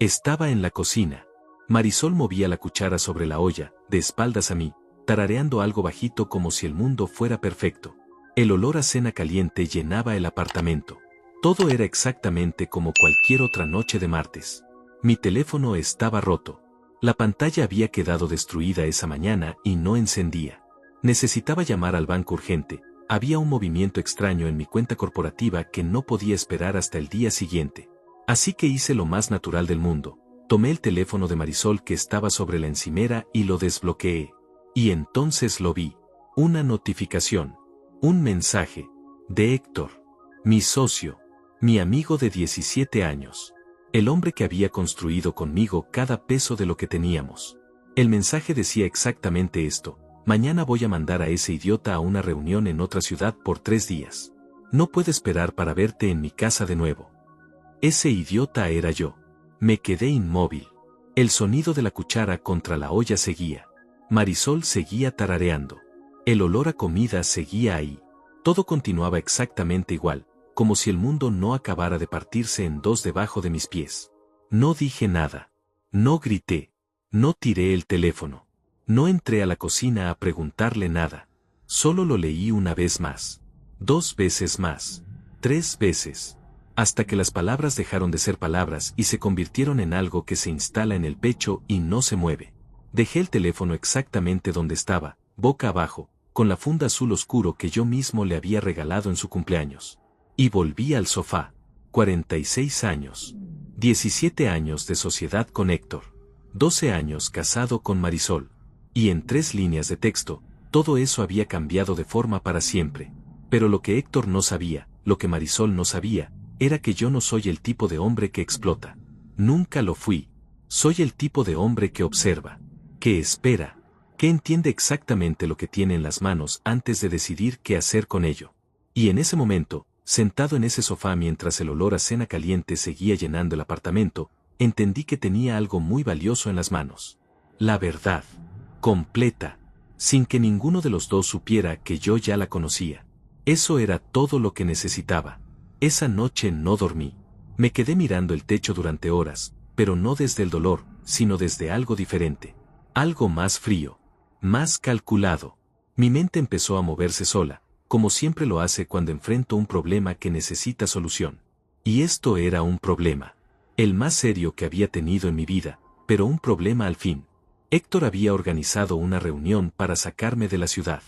Estaba en la cocina. Marisol movía la cuchara sobre la olla, de espaldas a mí, tarareando algo bajito como si el mundo fuera perfecto. El olor a cena caliente llenaba el apartamento. Todo era exactamente como cualquier otra noche de martes. Mi teléfono estaba roto. La pantalla había quedado destruida esa mañana y no encendía. Necesitaba llamar al banco urgente. Había un movimiento extraño en mi cuenta corporativa que no podía esperar hasta el día siguiente. Así que hice lo más natural del mundo. Tomé el teléfono de Marisol que estaba sobre la encimera y lo desbloqueé. Y entonces lo vi. Una notificación. Un mensaje. De Héctor. Mi socio. Mi amigo de 17 años. El hombre que había construido conmigo cada peso de lo que teníamos. El mensaje decía exactamente esto. Mañana voy a mandar a ese idiota a una reunión en otra ciudad por 3 días. No puedo esperar para verte en mi casa de nuevo. Ese idiota era yo. Me quedé inmóvil. El sonido de la cuchara contra la olla seguía. Marisol seguía tarareando. El olor a comida seguía ahí. Todo continuaba exactamente igual, como si el mundo no acabara de partirse en dos debajo de mis pies. No dije nada. No grité. No tiré el teléfono. No entré a la cocina a preguntarle nada. Solo lo leí una vez más. 2 veces más. 3 veces. Hasta que las palabras dejaron de ser palabras y se convirtieron en algo que se instala en el pecho y no se mueve. Dejé el teléfono exactamente donde estaba, boca abajo, con la funda azul oscuro que yo mismo le había regalado en su cumpleaños. Y volví al sofá. 46 años. 17 años de sociedad con Héctor. 12 años casado con Marisol. Y en 3 líneas de texto, todo eso había cambiado de forma para siempre. Pero lo que Héctor no sabía, lo que Marisol no sabía, era que yo no soy el tipo de hombre que explota. Nunca lo fui. Soy el tipo de hombre que observa, que espera, que entiende exactamente lo que tiene en las manos antes de decidir qué hacer con ello. Y en ese momento, sentado en ese sofá mientras el olor a cena caliente seguía llenando el apartamento, entendí que tenía algo muy valioso en las manos. La verdad. Completa. Sin que ninguno de los dos supiera que yo ya la conocía. Eso era todo lo que necesitaba. Esa noche no dormí. Me quedé mirando el techo durante horas, pero no desde el dolor, sino desde algo diferente. Algo más frío. Más calculado. Mi mente empezó a moverse sola, como siempre lo hace cuando enfrento un problema que necesita solución. Y esto era un problema. El más serio que había tenido en mi vida, pero un problema al fin. Héctor había organizado una reunión para sacarme de la ciudad.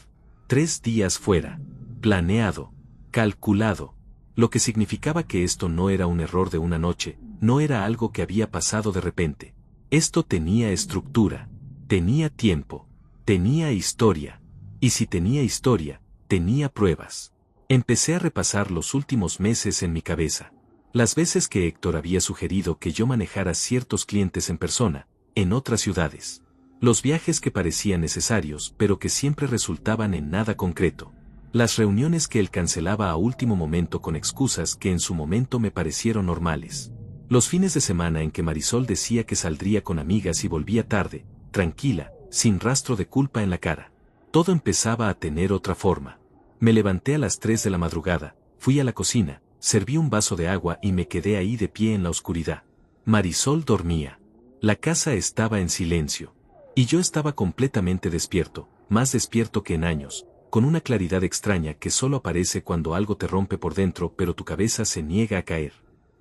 3 días fuera. Planeado. Calculado. Lo que significaba que esto no era un error de una noche, no era algo que había pasado de repente. Esto tenía estructura. Tenía tiempo. Tenía historia. Y si tenía historia, tenía pruebas. Empecé a repasar los últimos meses en mi cabeza. Las veces que Héctor había sugerido que yo manejara ciertos clientes en persona, en otras ciudades. Los viajes que parecían necesarios pero que siempre resultaban en nada concreto. Las reuniones que él cancelaba a último momento con excusas que en su momento me parecieron normales. Los fines de semana en que Marisol decía que saldría con amigas y volvía tarde, tranquila, sin rastro de culpa en la cara. Todo empezaba a tener otra forma. Me levanté a las 3 de la madrugada, fui a la cocina, serví un vaso de agua y me quedé ahí de pie en la oscuridad. Marisol dormía. La casa estaba en silencio. Y yo estaba completamente despierto, más despierto que en años, con una claridad extraña que solo aparece cuando algo te rompe por dentro pero tu cabeza se niega a caer.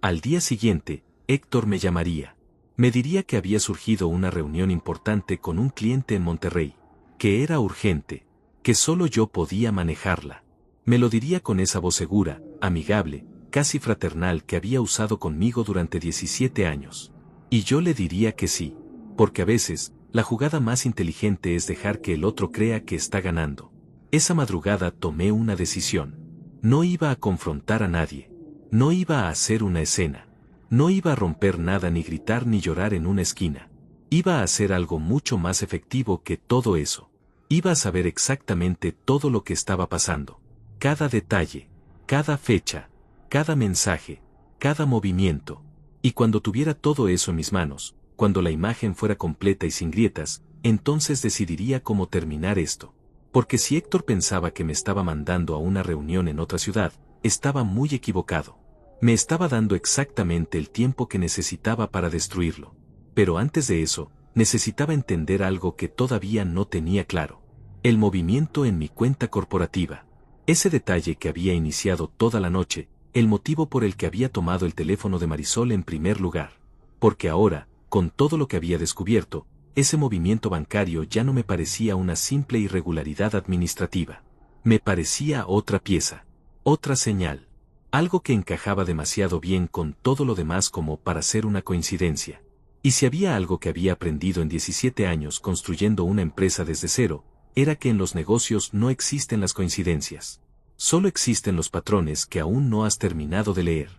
Al día siguiente, Héctor me llamaría. Me diría que había surgido una reunión importante con un cliente en Monterrey, que era urgente, que solo yo podía manejarla. Me lo diría con esa voz segura, amigable, casi fraternal que había usado conmigo durante 17 años. Y yo le diría que sí, porque a veces, la jugada más inteligente es dejar que el otro crea que está ganando. Esa madrugada tomé una decisión. No iba a confrontar a nadie. No iba a hacer una escena. No iba a romper nada ni gritar ni llorar en una esquina. Iba a hacer algo mucho más efectivo que todo eso. Iba a saber exactamente todo lo que estaba pasando. Cada detalle, cada fecha, cada mensaje, cada movimiento. Y cuando tuviera todo eso en mis manos, cuando la imagen fuera completa y sin grietas, entonces decidiría cómo terminar esto. Porque si Héctor pensaba que me estaba mandando a una reunión en otra ciudad, estaba muy equivocado. Me estaba dando exactamente el tiempo que necesitaba para destruirlo. Pero antes de eso, necesitaba entender algo que todavía no tenía claro. El movimiento en mi cuenta corporativa. Ese detalle que había iniciado toda la noche, el motivo por el que había tomado el teléfono de Marisol en primer lugar. Porque ahora, con todo lo que había descubierto, ese movimiento bancario ya no me parecía una simple irregularidad administrativa. Me parecía otra pieza, otra señal, algo que encajaba demasiado bien con todo lo demás como para ser una coincidencia. Y si había algo que había aprendido en 17 años construyendo una empresa desde cero, era que en los negocios no existen las coincidencias. Solo existen los patrones que aún no has terminado de leer.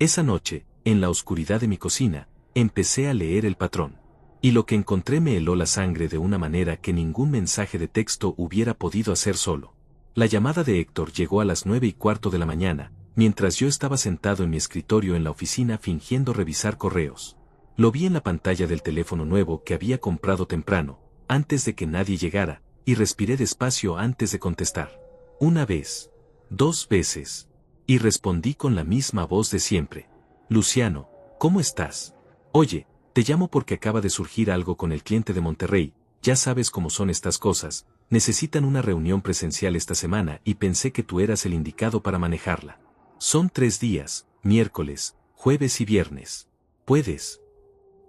Esa noche, en la oscuridad de mi cocina, empecé a leer el patrón. Y lo que encontré me heló la sangre de una manera que ningún mensaje de texto hubiera podido hacer solo. La llamada de Héctor llegó a las 9:15 de la mañana, mientras yo estaba sentado en mi escritorio en la oficina fingiendo revisar correos. Lo vi en la pantalla del teléfono nuevo que había comprado temprano, antes de que nadie llegara, y respiré despacio antes de contestar. Una vez, 2 veces, y respondí con la misma voz de siempre. Luciano, ¿cómo estás? Oye, te llamo porque acaba de surgir algo con el cliente de Monterrey, ya sabes cómo son estas cosas, necesitan una reunión presencial esta semana y pensé que tú eras el indicado para manejarla. Son 3 días, miércoles, jueves y viernes. ¿Puedes?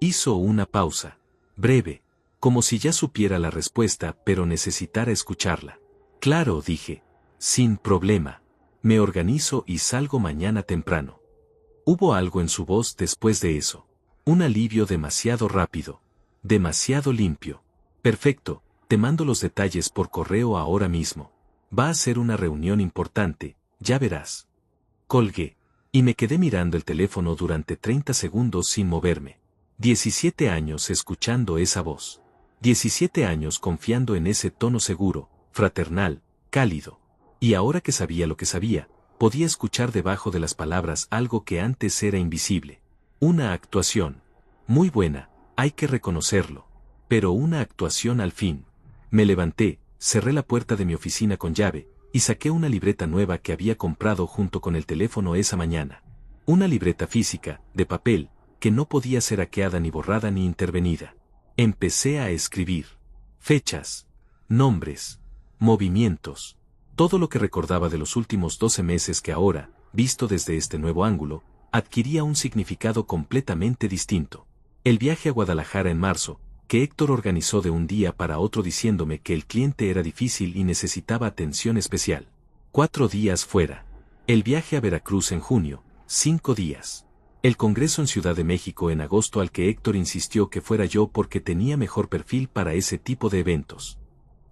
Hizo una pausa, breve, como si ya supiera la respuesta pero necesitara escucharla. Claro, dije. Sin problema. Me organizo y salgo mañana temprano. Hubo algo en su voz después de eso. Un alivio demasiado rápido. Demasiado limpio. Perfecto, te mando los detalles por correo ahora mismo. Va a ser una reunión importante, ya verás. Colgué. Y me quedé mirando el teléfono durante 30 segundos sin moverme. 17 años escuchando esa voz. 17 años confiando en ese tono seguro, fraternal, cálido. Y ahora que sabía lo que sabía, podía escuchar debajo de las palabras algo que antes era invisible. Una actuación. Muy buena, hay que reconocerlo. Pero una actuación al fin. Me levanté, cerré la puerta de mi oficina con llave, y saqué una libreta nueva que había comprado junto con el teléfono esa mañana. Una libreta física, de papel, que no podía ser hackeada ni borrada ni intervenida. Empecé a escribir. Fechas. Nombres. Movimientos. Todo lo que recordaba de los últimos 12 meses que ahora, visto desde este nuevo ángulo, adquiría un significado completamente distinto. El viaje a Guadalajara en marzo, que Héctor organizó de un día para otro diciéndome que el cliente era difícil y necesitaba atención especial. 4 días fuera. El viaje a Veracruz en junio, 5 días. El congreso en Ciudad de México en agosto al que Héctor insistió que fuera yo porque tenía mejor perfil para ese tipo de eventos.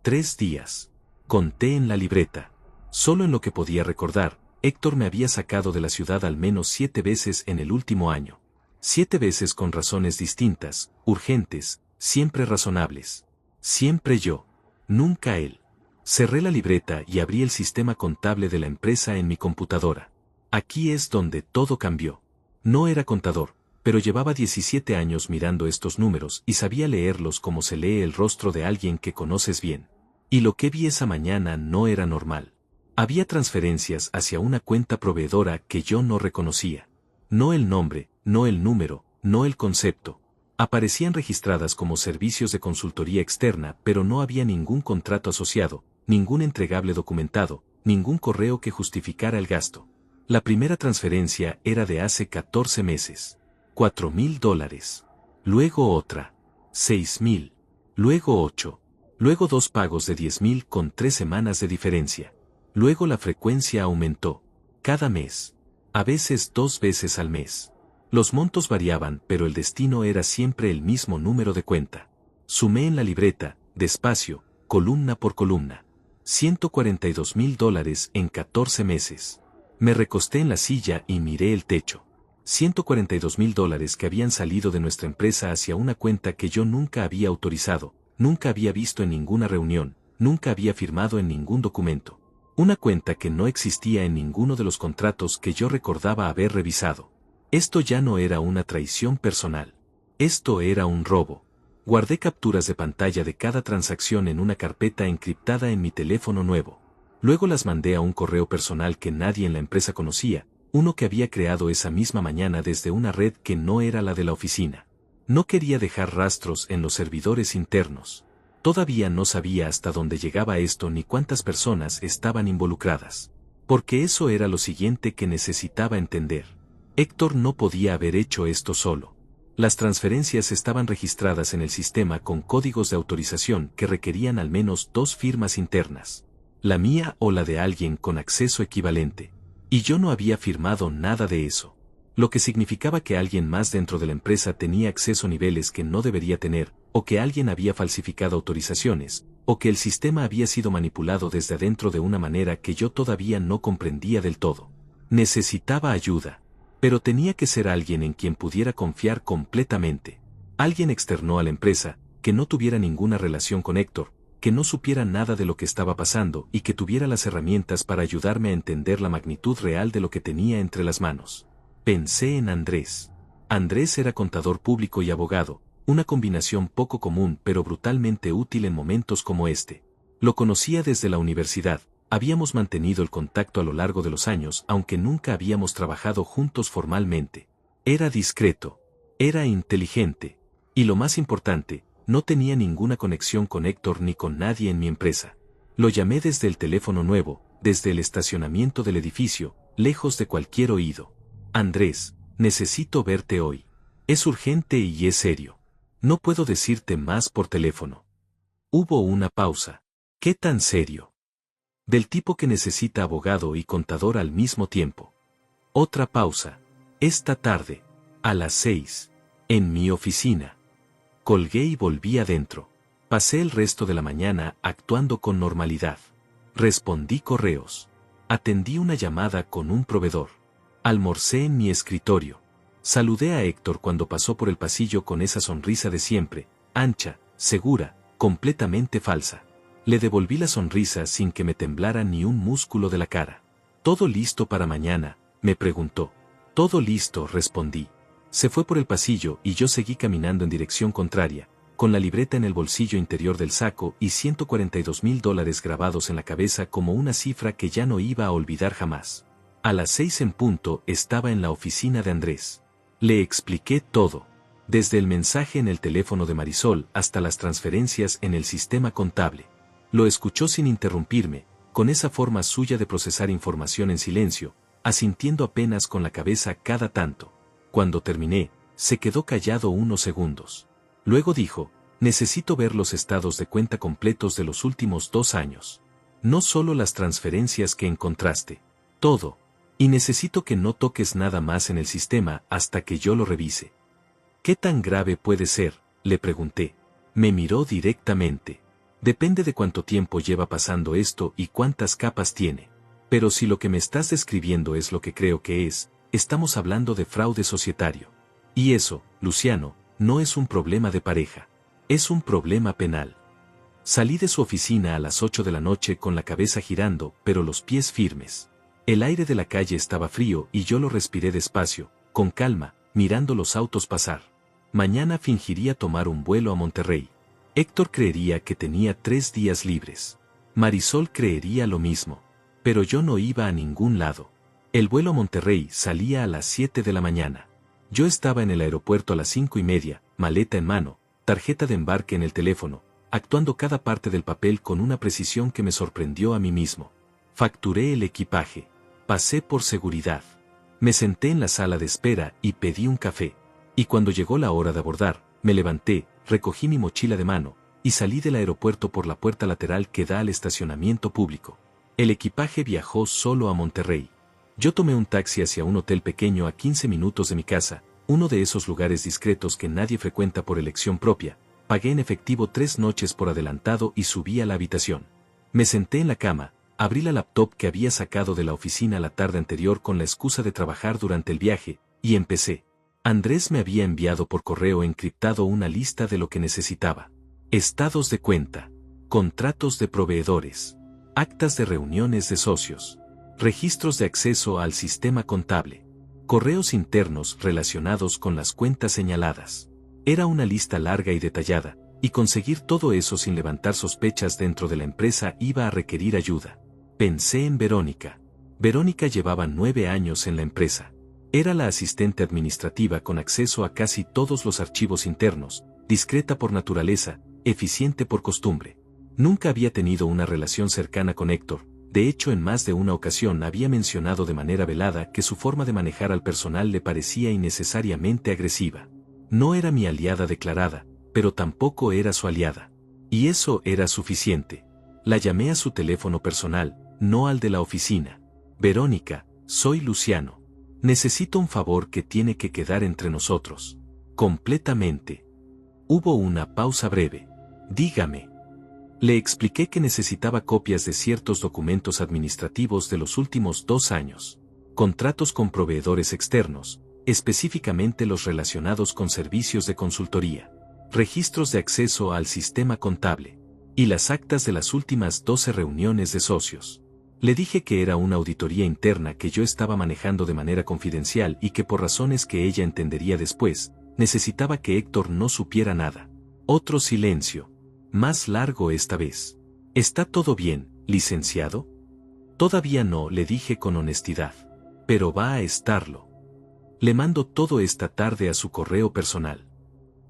3 días. Conté en la libreta. Solo en lo que podía recordar, Héctor me había sacado de la ciudad al menos 7 veces en el último año. 7 veces con razones distintas, urgentes, siempre razonables. Siempre yo. Nunca él. Cerré la libreta y abrí el sistema contable de la empresa en mi computadora. Aquí es donde todo cambió. No era contador, pero llevaba 17 años mirando estos números y sabía leerlos como se lee el rostro de alguien que conoces bien. Y lo que vi esa mañana no era normal. Había transferencias hacia una cuenta proveedora que yo no reconocía. No el nombre, no el número, no el concepto. Aparecían registradas como servicios de consultoría externa, pero no había ningún contrato asociado, ningún entregable documentado, ningún correo que justificara el gasto. La primera transferencia era de hace 14 meses. $4,000. Luego otra. 6,000. Luego 8. Luego 2 pagos de 10,000 con 3 semanas de diferencia. Luego la frecuencia aumentó. Cada mes. A veces 2 veces al mes. Los montos variaban, pero el destino era siempre el mismo número de cuenta. Sumé en la libreta, despacio, columna por columna. $142,000 en 14 meses. Me recosté en la silla y miré el techo. $142,000 que habían salido de nuestra empresa hacia una cuenta que yo nunca había autorizado, nunca había visto en ninguna reunión, nunca había firmado en ningún documento. Una cuenta que no existía en ninguno de los contratos que yo recordaba haber revisado. Esto ya no era una traición personal. Esto era un robo. Guardé capturas de pantalla de cada transacción en una carpeta encriptada en mi teléfono nuevo. Luego las mandé a un correo personal que nadie en la empresa conocía, uno que había creado esa misma mañana desde una red que no era la de la oficina. No quería dejar rastros en los servidores internos. Todavía no sabía hasta dónde llegaba esto ni cuántas personas estaban involucradas. Porque eso era lo siguiente que necesitaba entender. Héctor no podía haber hecho esto solo. Las transferencias estaban registradas en el sistema con códigos de autorización que requerían al menos 2 firmas internas. La mía o la de alguien con acceso equivalente. Y yo no había firmado nada de eso. Lo que significaba que alguien más dentro de la empresa tenía acceso a niveles que no debería tener, o que alguien había falsificado autorizaciones, o que el sistema había sido manipulado desde adentro de una manera que yo todavía no comprendía del todo. Necesitaba ayuda. Pero tenía que ser alguien en quien pudiera confiar completamente. Alguien externo a la empresa, que no tuviera ninguna relación con Héctor, que no supiera nada de lo que estaba pasando y que tuviera las herramientas para ayudarme a entender la magnitud real de lo que tenía entre las manos. Pensé en Andrés. Andrés era contador público y abogado, una combinación poco común pero brutalmente útil en momentos como este. Lo conocía desde la universidad. Habíamos mantenido el contacto a lo largo de los años aunque nunca habíamos trabajado juntos formalmente. Era discreto. Era inteligente. Y lo más importante, no tenía ninguna conexión con Héctor ni con nadie en mi empresa. Lo llamé desde el teléfono nuevo, desde el estacionamiento del edificio, lejos de cualquier oído. Andrés, necesito verte hoy. Es urgente y es serio. No puedo decirte más por teléfono. Hubo una pausa. ¿Qué tan serio? Del tipo que necesita abogado y contador al mismo tiempo. Otra pausa. Esta tarde, a las 6, en mi oficina. Colgué y volví adentro. Pasé el resto de la mañana actuando con normalidad. Respondí correos. Atendí una llamada con un proveedor. Almorcé en mi escritorio. Saludé a Héctor cuando pasó por el pasillo con esa sonrisa de siempre, ancha, segura, completamente falsa. Le devolví la sonrisa sin que me temblara ni un músculo de la cara. ¿Todo listo para mañana?, me preguntó. Todo listo, respondí. Se fue por el pasillo y yo seguí caminando en dirección contraria, con la libreta en el bolsillo interior del saco y $142,000 grabados en la cabeza como una cifra que ya no iba a olvidar jamás. A las 6 en punto estaba en la oficina de Andrés. Le expliqué todo. Desde el mensaje en el teléfono de Marisol hasta las transferencias en el sistema contable. Lo escuchó sin interrumpirme, con esa forma suya de procesar información en silencio, asintiendo apenas con la cabeza cada tanto. Cuando terminé, se quedó callado unos segundos. Luego dijo, necesito ver los estados de cuenta completos de los últimos 2 años. No solo las transferencias que encontraste. Todo. Y necesito que no toques nada más en el sistema hasta que yo lo revise. ¿Qué tan grave puede ser?, le pregunté. Me miró directamente. Depende de cuánto tiempo lleva pasando esto y cuántas capas tiene. Pero si lo que me estás describiendo es lo que creo que es, estamos hablando de fraude societario. Y eso, Luciano, no es un problema de pareja. Es un problema penal. Salí de su oficina a las 8 de la noche con la cabeza girando, pero los pies firmes. El aire de la calle estaba frío y yo lo respiré despacio, con calma, mirando los autos pasar. Mañana fingiría tomar un vuelo a Monterrey. Héctor creería que tenía 3 días libres. Marisol creería lo mismo. Pero yo no iba a ningún lado. El vuelo a Monterrey salía a las 7 de la mañana. Yo estaba en el aeropuerto a las 5:30, maleta en mano, tarjeta de embarque en el teléfono, actuando cada parte del papel con una precisión que me sorprendió a mí mismo. Facturé el equipaje. Pasé por seguridad. Me senté en la sala de espera y pedí un café. Y cuando llegó la hora de abordar, me levanté, recogí mi mochila de mano, y salí del aeropuerto por la puerta lateral que da al estacionamiento público. El equipaje viajó solo a Monterrey. Yo tomé un taxi hacia un hotel pequeño a 15 minutos de mi casa, uno de esos lugares discretos que nadie frecuenta por elección propia. Pagué en efectivo 3 noches por adelantado y subí a la habitación. Me senté en la cama, abrí la laptop que había sacado de la oficina la tarde anterior con la excusa de trabajar durante el viaje, y empecé. Andrés me había enviado por correo encriptado una lista de lo que necesitaba. Estados de cuenta, contratos de proveedores, actas de reuniones de socios, registros de acceso al sistema contable, correos internos relacionados con las cuentas señaladas. Era una lista larga y detallada, y conseguir todo eso sin levantar sospechas dentro de la empresa iba a requerir ayuda. Pensé en Verónica. Verónica llevaba 9 años en la empresa. Era la asistente administrativa con acceso a casi todos los archivos internos, discreta por naturaleza, eficiente por costumbre. Nunca había tenido una relación cercana con Héctor. De hecho, en más de una ocasión había mencionado de manera velada que su forma de manejar al personal le parecía innecesariamente agresiva. No era mi aliada declarada, pero tampoco era su aliada. Y eso era suficiente. La llamé a su teléfono personal, no al de la oficina. Verónica, soy Luciano. Necesito un favor que tiene que quedar entre nosotros. Completamente. Hubo una pausa breve. Dígame. Le expliqué que necesitaba copias de ciertos documentos administrativos de los últimos 2 años. Contratos con proveedores externos, específicamente los relacionados con servicios de consultoría. Registros de acceso al sistema contable. Y las actas de las últimas 12 reuniones de socios. Le dije que era una auditoría interna que yo estaba manejando de manera confidencial y que por razones que ella entendería después, necesitaba que Héctor no supiera nada. Otro silencio. Más largo esta vez. ¿Está todo bien, licenciado? Todavía no, le dije con honestidad. Pero va a estarlo. Le mando todo esta tarde a su correo personal.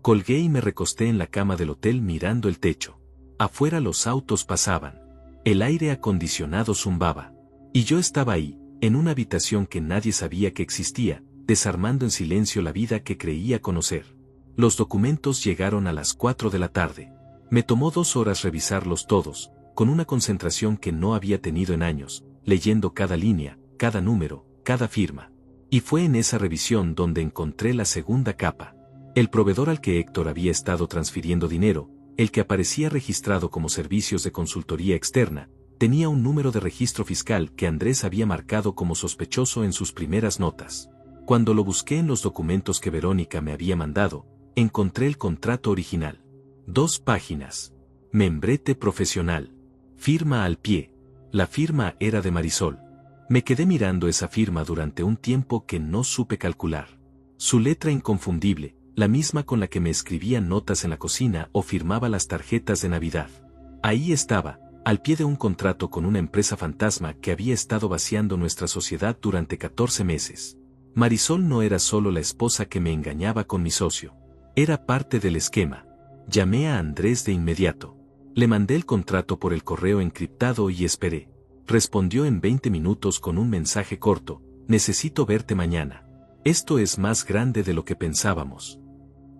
Colgué y me recosté en la cama del hotel mirando el techo. Afuera los autos pasaban. El aire acondicionado zumbaba. Y yo estaba ahí, en una habitación que nadie sabía que existía, desarmando en silencio la vida que creía conocer. Los documentos llegaron a las 4 de la tarde. Me tomó 2 horas revisarlos todos, con una concentración que no había tenido en años, leyendo cada línea, cada número, cada firma. Y fue en esa revisión donde encontré la segunda capa. El proveedor al que Héctor había estado transfiriendo dinero, el que aparecía registrado como servicios de consultoría externa, tenía un número de registro fiscal que Andrés había marcado como sospechoso en sus primeras notas. Cuando lo busqué en los documentos que Verónica me había mandado, encontré el contrato original. 2 páginas. Membrete profesional. Firma al pie. La firma era de Marisol. Me quedé mirando esa firma durante un tiempo que no supe calcular. Su letra inconfundible, la misma con la que me escribía notas en la cocina o firmaba las tarjetas de Navidad. Ahí estaba, al pie de un contrato con una empresa fantasma que había estado vaciando nuestra sociedad durante 14 meses. Marisol no era solo la esposa que me engañaba con mi socio. Era parte del esquema. Llamé a Andrés de inmediato. Le mandé el contrato por el correo encriptado y esperé. Respondió en 20 minutos con un mensaje corto: necesito verte mañana. Esto es más grande de lo que pensábamos.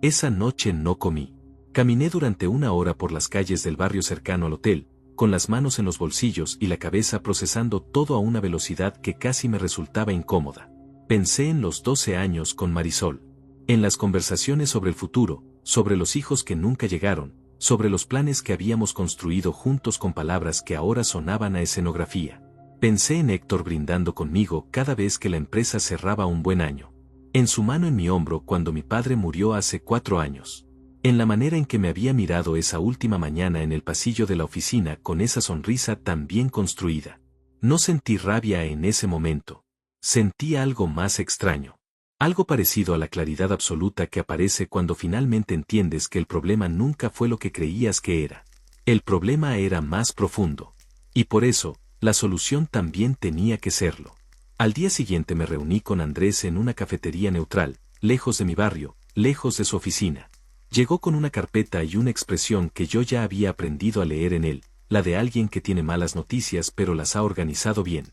Esa noche no comí. Caminé durante 1 hora por las calles del barrio cercano al hotel, con las manos en los bolsillos y la cabeza procesando todo a una velocidad que casi me resultaba incómoda. Pensé en los 12 años con Marisol. En las conversaciones sobre el futuro, sobre los hijos que nunca llegaron, sobre los planes que habíamos construido juntos con palabras que ahora sonaban a escenografía. Pensé en Héctor brindando conmigo cada vez que la empresa cerraba un buen año. En su mano en mi hombro cuando mi padre murió hace 4 años. En la manera en que me había mirado esa última mañana en el pasillo de la oficina con esa sonrisa tan bien construida. No sentí rabia en ese momento. Sentí algo más extraño. Algo parecido a la claridad absoluta que aparece cuando finalmente entiendes que el problema nunca fue lo que creías que era. El problema era más profundo. Y por eso, la solución también tenía que serlo. Al día siguiente me reuní con Andrés en una cafetería neutral, lejos de mi barrio, lejos de su oficina. Llegó con una carpeta y una expresión que yo ya había aprendido a leer en él, la de alguien que tiene malas noticias pero las ha organizado bien.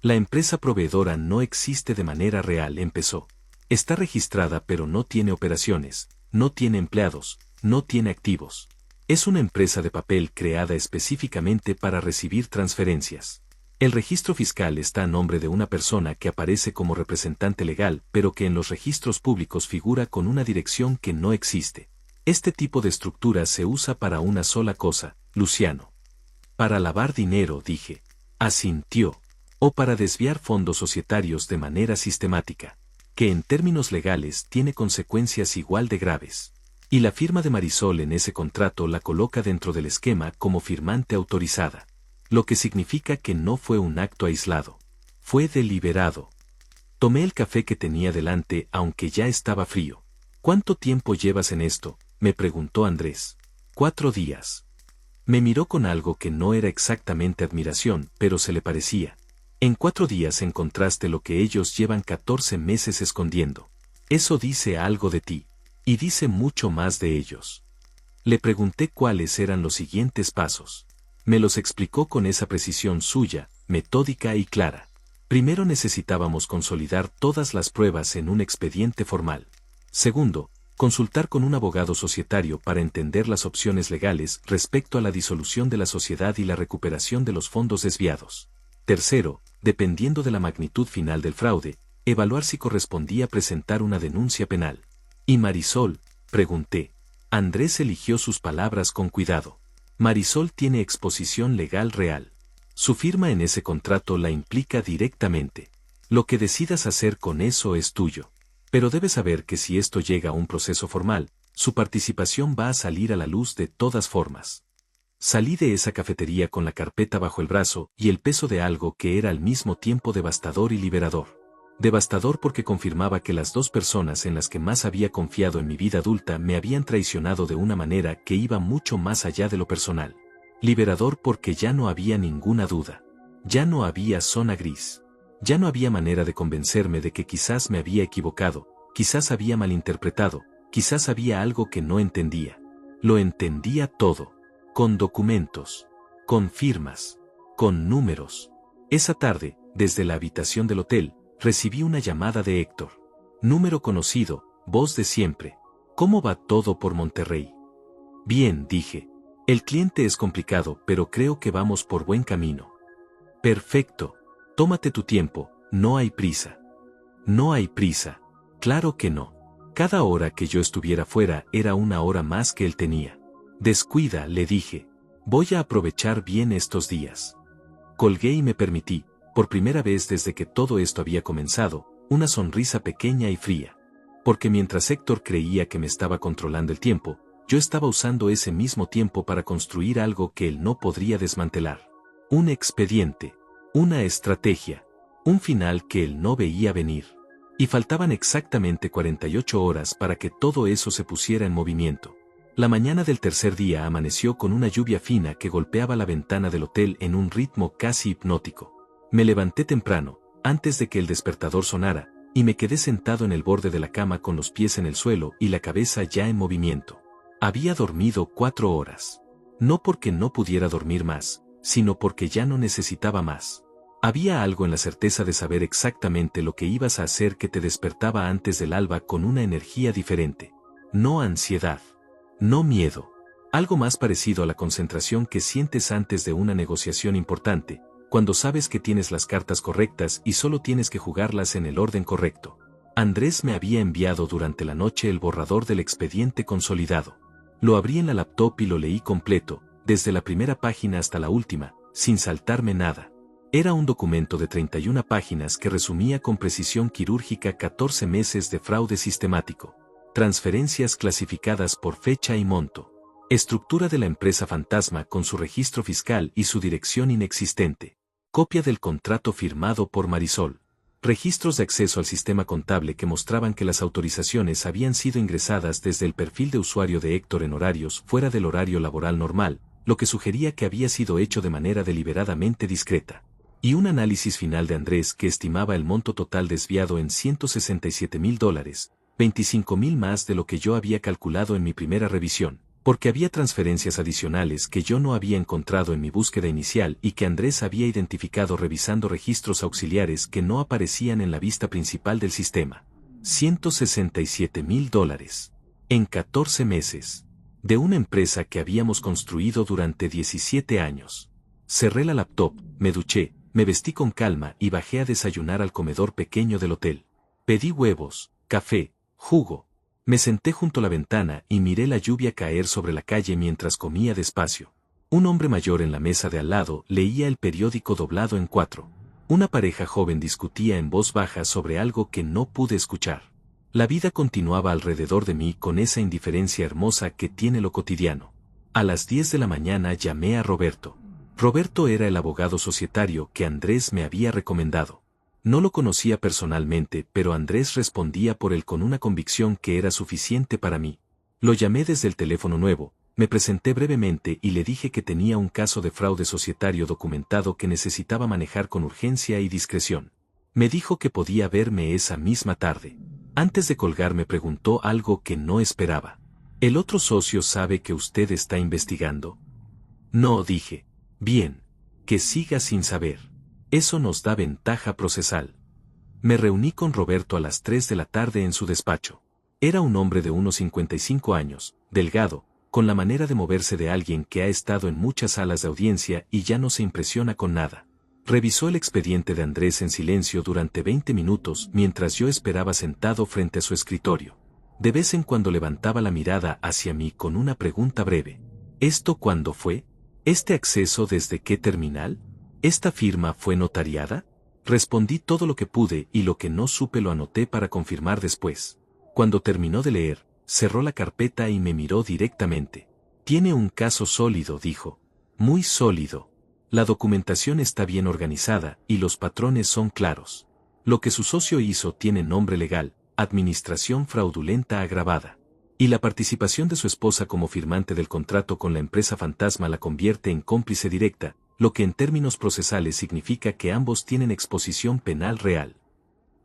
La empresa proveedora no existe de manera real, empezó. Está registrada pero no tiene operaciones, no tiene empleados, no tiene activos. Es una empresa de papel creada específicamente para recibir transferencias. El registro fiscal está a nombre de una persona que aparece como representante legal pero que en los registros públicos figura con una dirección que no existe. Este tipo de estructura se usa para una sola cosa, Luciano. Para lavar dinero, dije. Asintió. O para desviar fondos societarios de manera sistemática. Que en términos legales tiene consecuencias igual de graves. Y la firma de Marisol en ese contrato la coloca dentro del esquema como firmante autorizada. Lo que significa que no fue un acto aislado. Fue deliberado. Tomé el café que tenía delante aunque ya estaba frío. ¿Cuánto tiempo llevas en esto?, me preguntó Andrés. 4 días. Me miró con algo que no era exactamente admiración, pero se le parecía. En 4 días encontraste lo que ellos llevan 14 meses escondiendo. Eso dice algo de ti. Y dice mucho más de ellos. Le pregunté cuáles eran los siguientes pasos. Me los explicó con esa precisión suya, metódica y clara. Primero necesitábamos consolidar todas las pruebas en un expediente formal. Segundo, consultar con un abogado societario para entender las opciones legales respecto a la disolución de la sociedad y la recuperación de los fondos desviados. Tercero, dependiendo de la magnitud final del fraude, evaluar si correspondía presentar una denuncia penal. ¿Y Marisol?, pregunté. Andrés eligió sus palabras con cuidado. Marisol tiene exposición legal real. Su firma en ese contrato la implica directamente. Lo que decidas hacer con eso es tuyo. Pero debes saber que si esto llega a un proceso formal, su participación va a salir a la luz de todas formas. Salí de esa cafetería con la carpeta bajo el brazo y el peso de algo que era al mismo tiempo devastador y liberador. Devastador porque confirmaba que las 2 personas en las que más había confiado en mi vida adulta me habían traicionado de una manera que iba mucho más allá de lo personal. Liberador porque ya no había ninguna duda. Ya no había zona gris. Ya no había manera de convencerme de que quizás me había equivocado, quizás había malinterpretado, quizás había algo que no entendía. Lo entendía todo. Con documentos. Con firmas. Con números. Esa tarde, desde la habitación del hotel, recibí una llamada de Héctor. Número conocido, voz de siempre. ¿Cómo va todo por Monterrey? Bien, dije. El cliente es complicado, pero creo que vamos por buen camino. Perfecto. Tómate tu tiempo, no hay prisa. No hay prisa. Claro que no. Cada hora que yo estuviera fuera era una hora más que él tenía. Descuida, le dije. Voy a aprovechar bien estos días. Colgué y me permití, por primera vez desde que todo esto había comenzado, una sonrisa pequeña y fría. Porque mientras Héctor creía que me estaba controlando el tiempo, yo estaba usando ese mismo tiempo para construir algo que él no podría desmantelar. Un expediente. Una estrategia. Un final que él no veía venir. Y faltaban exactamente 48 horas para que todo eso se pusiera en movimiento. La mañana del tercer día amaneció con una lluvia fina que golpeaba la ventana del hotel en un ritmo casi hipnótico. Me levanté temprano, antes de que el despertador sonara, y me quedé sentado en el borde de la cama con los pies en el suelo y la cabeza ya en movimiento. Había dormido 4 horas. No porque no pudiera dormir más, sino porque ya no necesitaba más. Había algo en la certeza de saber exactamente lo que ibas a hacer que te despertaba antes del alba con una energía diferente. No ansiedad. No miedo. Algo más parecido a la concentración que sientes antes de una negociación importante, cuando sabes que tienes las cartas correctas y solo tienes que jugarlas en el orden correcto. Andrés me había enviado durante la noche el borrador del expediente consolidado. Lo abrí en la laptop y lo leí completo, desde la primera página hasta la última, sin saltarme nada. Era un documento de 31 páginas que resumía con precisión quirúrgica 14 meses de fraude sistemático. Transferencias clasificadas por fecha y monto. Estructura de la empresa fantasma con su registro fiscal y su dirección inexistente. Copia del contrato firmado por Marisol. Registros de acceso al sistema contable que mostraban que las autorizaciones habían sido ingresadas desde el perfil de usuario de Héctor en horarios fuera del horario laboral normal, lo que sugería que había sido hecho de manera deliberadamente discreta. Y un análisis final de Andrés que estimaba el monto total desviado en $167,000, 25,000 más de lo que yo había calculado en mi primera revisión, porque había transferencias adicionales que yo no había encontrado en mi búsqueda inicial y que Andrés había identificado revisando registros auxiliares que no aparecían en la vista principal del sistema. $167,000. En 14 meses. De una empresa que habíamos construido durante 17 años. Cerré la laptop, me duché, me vestí con calma y bajé a desayunar al comedor pequeño del hotel. Pedí huevos, café, jugo. Me senté junto a la ventana y miré la lluvia caer sobre la calle mientras comía despacio. Un hombre mayor en la mesa de al lado leía el periódico doblado en 4. Una pareja joven discutía en voz baja sobre algo que no pude escuchar. La vida continuaba alrededor de mí con esa indiferencia hermosa que tiene lo cotidiano. A las 10 de la mañana llamé a Roberto. Roberto era el abogado societario que Andrés me había recomendado. No lo conocía personalmente, pero Andrés respondía por él con una convicción que era suficiente para mí. Lo llamé desde el teléfono nuevo, Me presenté brevemente y le dije que tenía un caso de fraude societario documentado que necesitaba manejar con urgencia y discreción. Me dijo que podía verme esa misma tarde. Antes de colgar me preguntó algo que no esperaba. ¿El otro socio sabe que usted está investigando? No, dije. Bien. Que siga sin saber. Eso nos da ventaja procesal. Me reuní con Roberto a las 3 de la tarde en su despacho. Era un hombre de unos 55 años, delgado, con la manera de moverse de alguien que ha estado en muchas salas de audiencia y ya no se impresiona con nada. Revisó el expediente de Andrés en silencio durante 20 minutos mientras yo esperaba sentado frente a su escritorio. De vez en cuando levantaba la mirada hacia mí con una pregunta breve. ¿Esto cuándo fue? ¿Este acceso desde qué terminal? ¿Esta firma fue notariada? Respondí todo lo que pude y lo que no supe lo anoté para confirmar después. Cuando terminó de leer, cerró la carpeta y me miró directamente. Tiene un caso sólido, dijo. Muy sólido. La documentación está bien organizada y los patrones son claros. Lo que su socio hizo tiene nombre legal, administración fraudulenta agravada. Y la participación de su esposa como firmante del contrato con la empresa fantasma la convierte en cómplice directa, lo que en términos procesales significa que ambos tienen exposición penal real.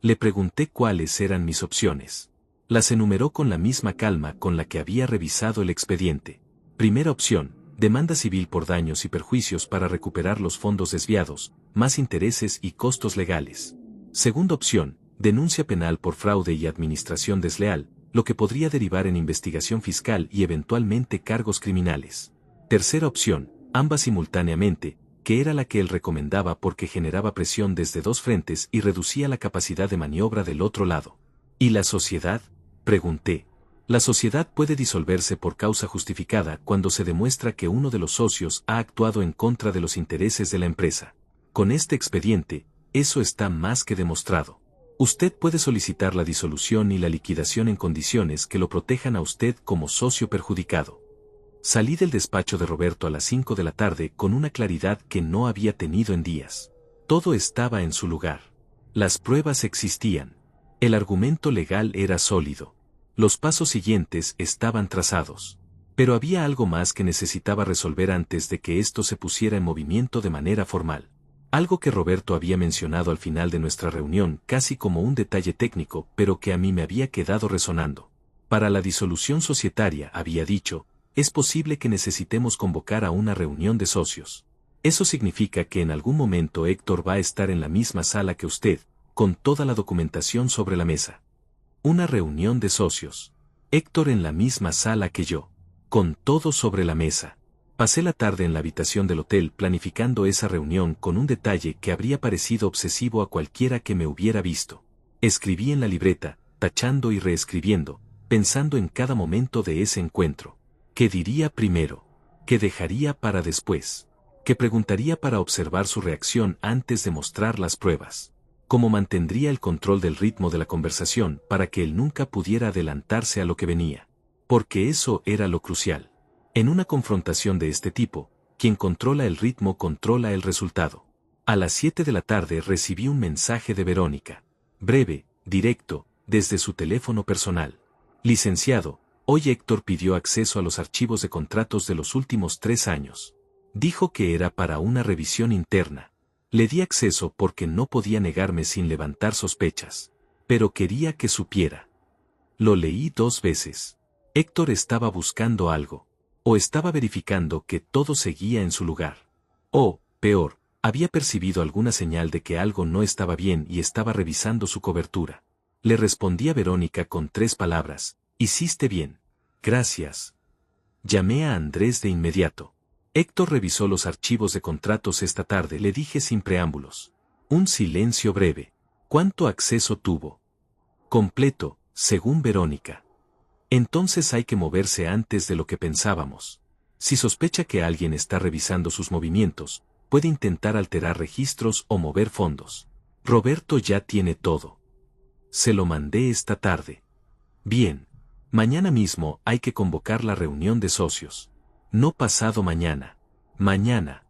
Le pregunté cuáles eran mis opciones. Las enumeró con la misma calma con la que había revisado el expediente. Primera opción, demanda civil por daños y perjuicios para recuperar los fondos desviados, más intereses y costos legales. Segunda opción, denuncia penal por fraude y administración desleal, lo que podría derivar en investigación fiscal y eventualmente cargos criminales. Tercera opción, ambas simultáneamente, que era la que él recomendaba porque generaba presión desde dos frentes y reducía la capacidad de maniobra del otro lado. ¿Y la sociedad? Pregunté. La sociedad puede disolverse por causa justificada cuando se demuestra que uno de los socios ha actuado en contra de los intereses de la empresa. Con este expediente, eso está más que demostrado. Usted puede solicitar la disolución y la liquidación en condiciones que lo protejan a usted como socio perjudicado. Salí del despacho de Roberto a las 5 de la tarde con una claridad que no había tenido en días. Todo estaba en su lugar. Las pruebas existían. El argumento legal era sólido. Los pasos siguientes estaban trazados. Pero había algo más que necesitaba resolver antes de que esto se pusiera en movimiento de manera formal. Algo que Roberto había mencionado al final de nuestra reunión casi como un detalle técnico, pero que a mí me había quedado resonando. Para la disolución societaria, había dicho, es posible que necesitemos convocar a una reunión de socios. Eso significa que en algún momento Héctor va a estar en la misma sala que usted, con toda la documentación sobre la mesa. Una reunión de socios. Héctor en la misma sala que yo, con todo sobre la mesa. Pasé la tarde en la habitación del hotel planificando esa reunión con un detalle que habría parecido obsesivo a cualquiera que me hubiera visto. Escribí en la libreta, tachando y reescribiendo, pensando en cada momento de ese encuentro. ¿Qué diría primero? ¿Qué dejaría para después? ¿Qué preguntaría para observar su reacción antes de mostrar las pruebas? ¿Cómo mantendría el control del ritmo de la conversación para que él nunca pudiera adelantarse a lo que venía? Porque eso era lo crucial. En una confrontación de este tipo, quien controla el ritmo controla el resultado. A las 7 de la tarde recibí un mensaje de Verónica. Breve, directo, desde su teléfono personal. Licenciado, hoy Héctor pidió acceso a los archivos de contratos de los últimos 3 años. Dijo que era para una revisión interna. Le di acceso porque no podía negarme sin levantar sospechas. Pero quería que supiera. Lo leí 2 veces. Héctor estaba buscando algo. O estaba verificando que todo seguía en su lugar. O, peor, había percibido alguna señal de que algo no estaba bien y estaba revisando su cobertura. Le respondí a Verónica con 3 palabras. Hiciste bien. Gracias. Llamé a Andrés de inmediato. Héctor revisó los archivos de contratos esta tarde, le dije sin preámbulos. Un silencio breve. ¿Cuánto acceso tuvo? Completo, según Verónica. Entonces hay que moverse antes de lo que pensábamos. Si sospecha que alguien está revisando sus movimientos, puede intentar alterar registros o mover fondos. Roberto ya tiene todo. Se lo mandé esta tarde. Bien. Mañana mismo hay que convocar la reunión de socios. No pasado mañana. Mañana.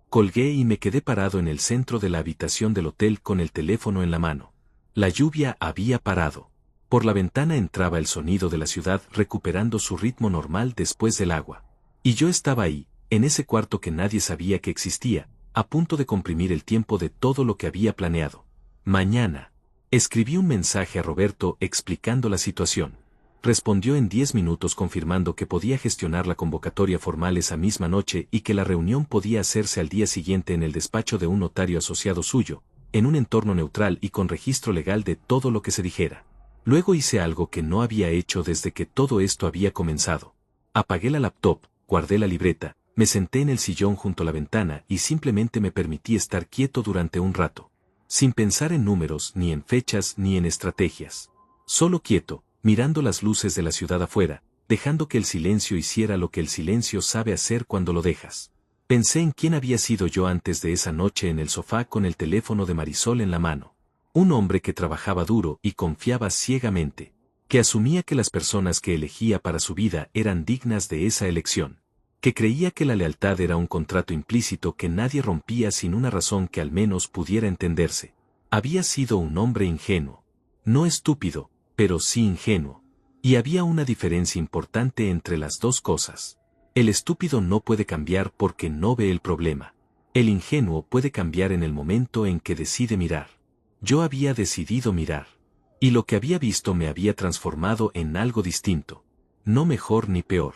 Colgué y me quedé parado en el centro de la habitación del hotel con el teléfono en la mano. La lluvia había parado. Por la ventana entraba el sonido de la ciudad recuperando su ritmo normal después del agua. Y yo estaba ahí, en ese cuarto que nadie sabía que existía, a punto de comprimir el tiempo de todo lo que había planeado. Mañana. Escribí un mensaje a Roberto explicando la situación. Respondió en 10 minutos confirmando que podía gestionar la convocatoria formal esa misma noche y que la reunión podía hacerse al día siguiente en el despacho de un notario asociado suyo, en un entorno neutral y con registro legal de todo lo que se dijera. Luego hice algo que no había hecho desde que todo esto había comenzado. Apagué la laptop, guardé la libreta, me senté en el sillón junto a la ventana y simplemente me permití estar quieto durante un rato. Sin pensar en números, ni en fechas, ni en estrategias. Solo quieto, mirando las luces de la ciudad afuera, dejando que el silencio hiciera lo que el silencio sabe hacer cuando lo dejas. Pensé en quién había sido yo antes de esa noche en el sofá con el teléfono de Marisol en la mano. Un hombre que trabajaba duro y confiaba ciegamente, que asumía que las personas que elegía para su vida eran dignas de esa elección, que creía que la lealtad era un contrato implícito que nadie rompía sin una razón que al menos pudiera entenderse. Había sido un hombre ingenuo. No estúpido, pero sí ingenuo. Y había una diferencia importante entre las dos cosas. El estúpido no puede cambiar porque no ve el problema. El ingenuo puede cambiar en el momento en que decide mirar. Yo había decidido mirar. Y lo que había visto me había transformado en algo distinto. No mejor ni peor.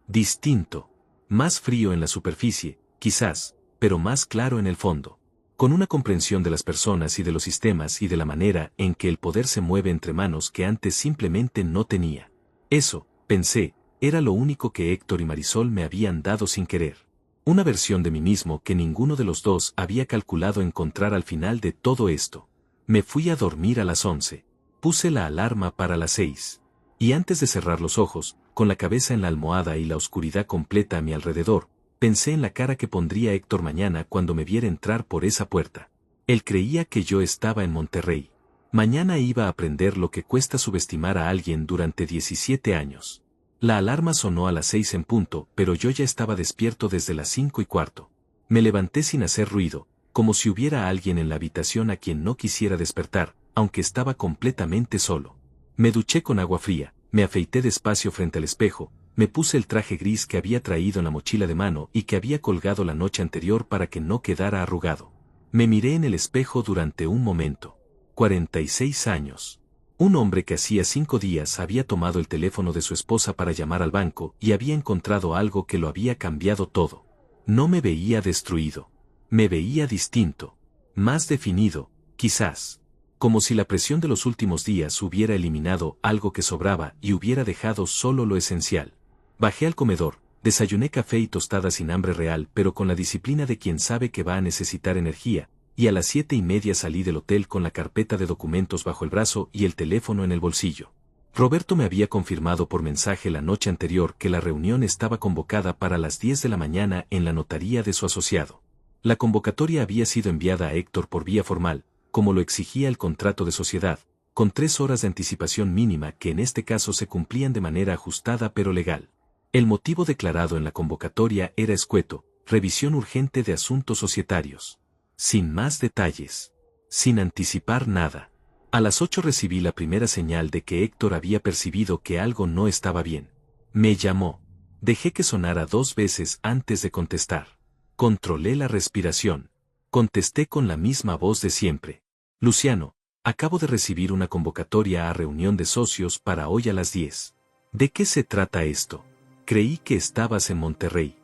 Distinto. Más frío en la superficie, quizás, pero más claro en el fondo. Con una comprensión de las personas y de los sistemas y de la manera en que el poder se mueve entre manos que antes simplemente no tenía. Eso, pensé, era lo único que Héctor y Marisol me habían dado sin querer. Una versión de mí mismo que ninguno de los dos había calculado encontrar al final de todo esto. Me fui a dormir a las 11. Puse la alarma para las 6. Y antes de cerrar los ojos, con la cabeza en la almohada y la oscuridad completa a mi alrededor, pensé en la cara que pondría Héctor mañana cuando me viera entrar por esa puerta. Él creía que yo estaba en Monterrey. Mañana iba a aprender lo que cuesta subestimar a alguien durante 17 años. La alarma sonó a las 6 en punto, pero yo ya estaba despierto desde las 5:15. Me levanté sin hacer ruido, como si hubiera alguien en la habitación a quien no quisiera despertar, aunque estaba completamente solo. Me duché con agua fría, me afeité despacio frente al espejo, me puse el traje gris que había traído en la mochila de mano y que había colgado la noche anterior para que no quedara arrugado. Me miré en el espejo durante un momento. 46 años. Un hombre que hacía 5 días había tomado el teléfono de su esposa para llamar al banco y había encontrado algo que lo había cambiado todo. No me veía destruido. Me veía distinto. Más definido, quizás. Como si la presión de los últimos días hubiera eliminado algo que sobraba y hubiera dejado solo lo esencial. Bajé al comedor, desayuné café y tostadas sin hambre real pero con la disciplina de quien sabe que va a necesitar energía, y a las 7:30 salí del hotel con la carpeta de documentos bajo el brazo y el teléfono en el bolsillo. Roberto me había confirmado por mensaje la noche anterior que la reunión estaba convocada para las 10 de la mañana en la notaría de su asociado. La convocatoria había sido enviada a Héctor por vía formal, como lo exigía el contrato de sociedad, con 3 horas de anticipación mínima que en este caso se cumplían de manera ajustada pero legal. El motivo declarado en la convocatoria era escueto, revisión urgente de asuntos societarios. Sin más detalles. Sin anticipar nada. A las 8 recibí la primera señal de que Héctor había percibido que algo no estaba bien. Me llamó. Dejé que sonara 2 veces antes de contestar. Controlé la respiración. Contesté con la misma voz de siempre. Luciano, acabo de recibir una convocatoria a reunión de socios para hoy a las 10. ¿De qué se trata esto? Creí que estabas en Monterrey.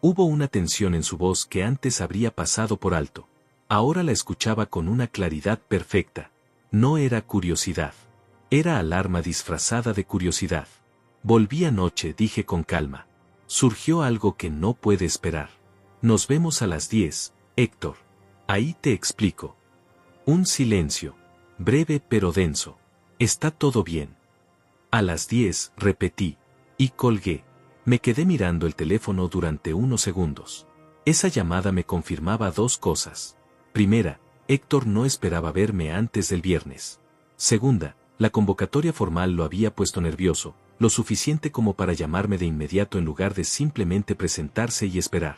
Hubo una tensión en su voz que antes habría pasado por alto. Ahora la escuchaba con una claridad perfecta. No era curiosidad. Era alarma disfrazada de curiosidad. Volví anoche, dije con calma. Surgió algo que no puede esperar. Nos vemos a las 10, Héctor. Ahí te explico. Un silencio. Breve pero denso. Está todo bien. A las 10, repetí. Y colgué. Me quedé mirando el teléfono durante unos segundos. Esa llamada me confirmaba 2 cosas. Primera, Héctor no esperaba verme antes del viernes. Segunda, la convocatoria formal lo había puesto nervioso, lo suficiente como para llamarme de inmediato en lugar de simplemente presentarse y esperar.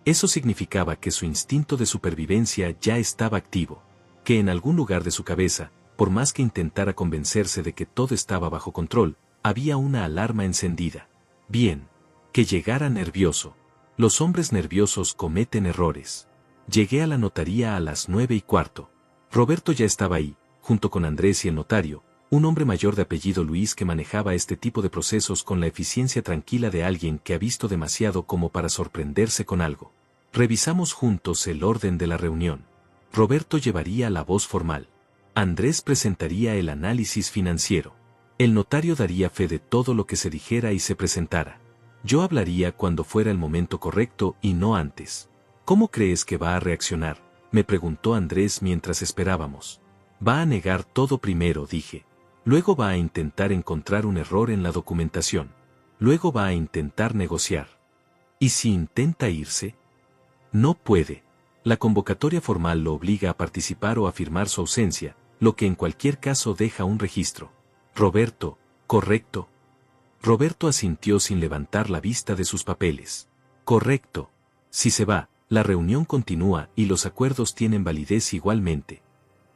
Eso significaba que su instinto de supervivencia ya estaba activo, que en algún lugar de su cabeza, por más que intentara convencerse de que todo estaba bajo control, había una alarma encendida. Bien. Que llegara nervioso. Los hombres nerviosos cometen errores. Llegué a la notaría a las 9:15. Roberto ya estaba ahí, junto con Andrés y el notario, un hombre mayor de apellido Luis que manejaba este tipo de procesos con la eficiencia tranquila de alguien que ha visto demasiado como para sorprenderse con algo. Revisamos juntos el orden de la reunión. Roberto llevaría la voz formal. Andrés presentaría el análisis financiero. El notario daría fe de todo lo que se dijera y se presentara. Yo hablaría cuando fuera el momento correcto y no antes. ¿Cómo crees que va a reaccionar?, me preguntó Andrés mientras esperábamos. Va a negar todo primero, dije. Luego va a intentar encontrar un error en la documentación. Luego va a intentar negociar. ¿Y si intenta irse? No puede. La convocatoria formal lo obliga a participar o a firmar su ausencia, lo que en cualquier caso deja un registro. Roberto, ¿correcto? Roberto asintió sin levantar la vista de sus papeles. Correcto. Si se va, la reunión continúa y los acuerdos tienen validez igualmente.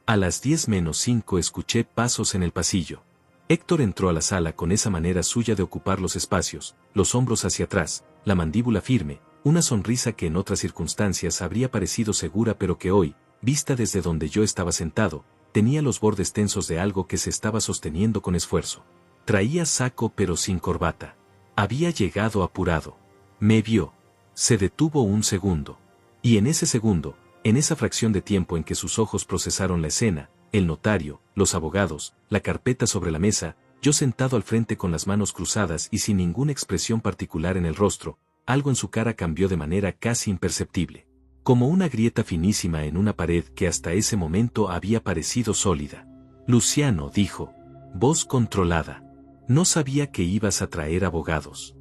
A las 10:05 escuché pasos en el pasillo. Héctor entró a la sala con esa manera suya de ocupar los espacios, los hombros hacia atrás, la mandíbula firme, una sonrisa que en otras circunstancias habría parecido segura pero que hoy, vista desde donde yo estaba sentado, tenía los bordes tensos de algo que se estaba sosteniendo con esfuerzo. Traía saco pero sin corbata. Había llegado apurado. Me vio. Se detuvo un segundo. Y en ese segundo, en esa fracción de tiempo en que sus ojos procesaron la escena, el notario, los abogados, la carpeta sobre la mesa, yo sentado al frente con las manos cruzadas y sin ninguna expresión particular en el rostro, algo en su cara cambió de manera casi imperceptible. Como una grieta finísima en una pared que hasta ese momento había parecido sólida. Luciano, dijo. Voz controlada. No sabía que ibas a traer abogados.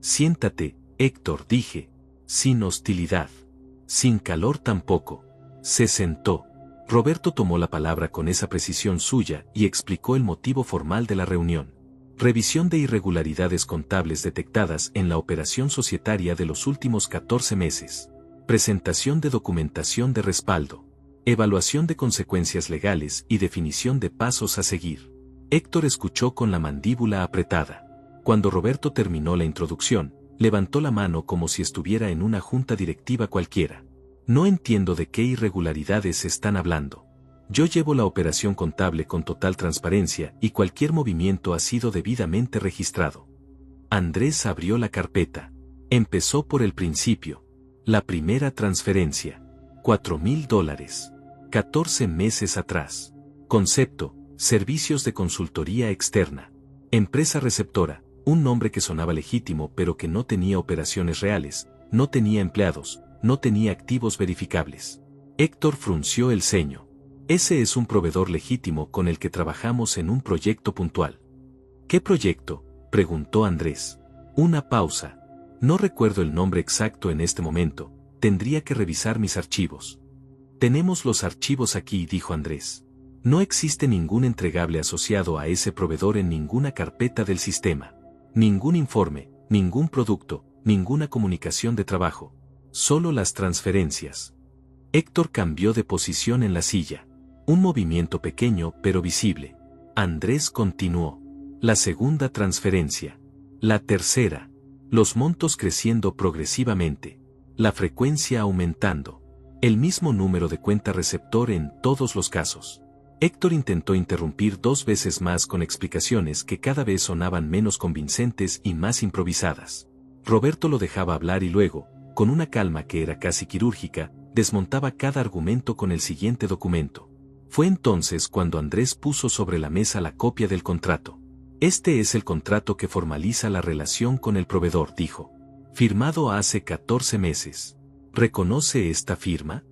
Siéntate, Héctor, dije. Sin hostilidad. Sin calor tampoco. Se sentó. Roberto tomó la palabra con esa precisión suya y explicó el motivo formal de la reunión. Revisión de irregularidades contables detectadas en la operación societaria de los últimos 14 meses. Presentación de documentación de respaldo. Evaluación de consecuencias legales y definición de pasos a seguir. Héctor escuchó con la mandíbula apretada. Cuando Roberto terminó la introducción, levantó la mano como si estuviera en una junta directiva cualquiera. No entiendo de qué irregularidades están hablando. Yo llevo la operación contable con total transparencia y cualquier movimiento ha sido debidamente registrado. Andrés abrió la carpeta. Empezó por el principio. La primera transferencia. $4,000. 14 meses atrás. Concepto, servicios de consultoría externa. Empresa receptora, un nombre que sonaba legítimo pero que no tenía operaciones reales, no tenía empleados, no tenía activos verificables. Héctor frunció el ceño. Ese es un proveedor legítimo con el que trabajamos en un proyecto puntual. ¿Qué proyecto?, preguntó Andrés. Una pausa. No recuerdo el nombre exacto en este momento, tendría que revisar mis archivos. Tenemos los archivos aquí, dijo Andrés. No existe ningún entregable asociado a ese proveedor en ninguna carpeta del sistema. Ningún informe, ningún producto, ninguna comunicación de trabajo. Solo las transferencias. Héctor cambió de posición en la silla. Un movimiento pequeño pero visible. Andrés continuó. La segunda transferencia. La tercera. Los montos creciendo progresivamente. La frecuencia aumentando. El mismo número de cuenta receptor en todos los casos. Héctor intentó interrumpir 2 veces más con explicaciones que cada vez sonaban menos convincentes y más improvisadas. Roberto lo dejaba hablar y luego, con una calma que era casi quirúrgica, desmontaba cada argumento con el siguiente documento. Fue entonces cuando Andrés puso sobre la mesa la copia del contrato. Este es el contrato que formaliza la relación con el proveedor, dijo. Firmado hace 14 meses. ¿Reconoce esta firma?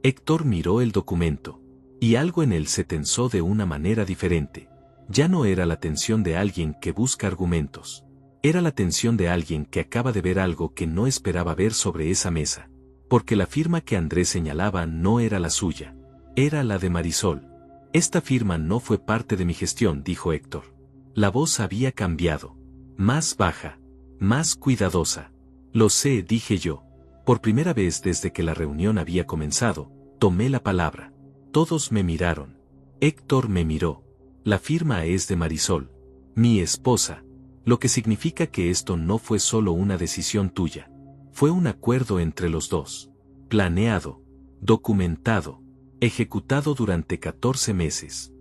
Héctor miró el documento. Y algo en él se tensó de una manera diferente. Ya no era la tensión de alguien que busca argumentos. Era la tensión de alguien que acaba de ver algo que no esperaba ver sobre esa mesa. Porque la firma que Andrés señalaba no era la suya. Era la de Marisol. Esta firma no fue parte de mi gestión, dijo Héctor. La voz había cambiado. Más baja. Más cuidadosa. Lo sé, dije yo. Por primera vez desde que la reunión había comenzado, tomé la palabra. Todos me miraron. Héctor me miró. La firma es de Marisol. Mi esposa. Lo que significa que esto no fue solo una decisión tuya. Fue un acuerdo entre los dos. Planeado, documentado, ejecutado durante 14 meses.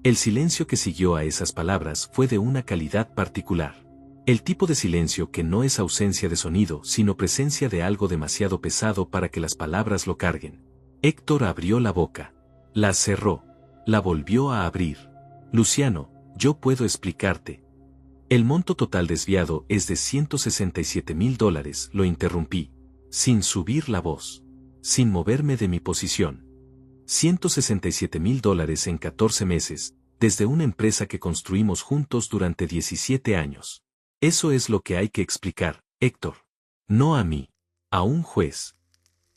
El silencio que siguió a esas palabras fue de una calidad particular. El tipo de silencio que no es ausencia de sonido, sino presencia de algo demasiado pesado para que las palabras lo carguen. Héctor abrió la boca. La cerró. La volvió a abrir. Luciano, yo puedo explicarte. El monto total desviado es de $167,000, lo interrumpí, sin subir la voz, sin moverme de mi posición. $167,000 en 14 meses, desde una empresa que construimos juntos durante 17 años. Eso es lo que hay que explicar, Héctor. No a mí, a un juez.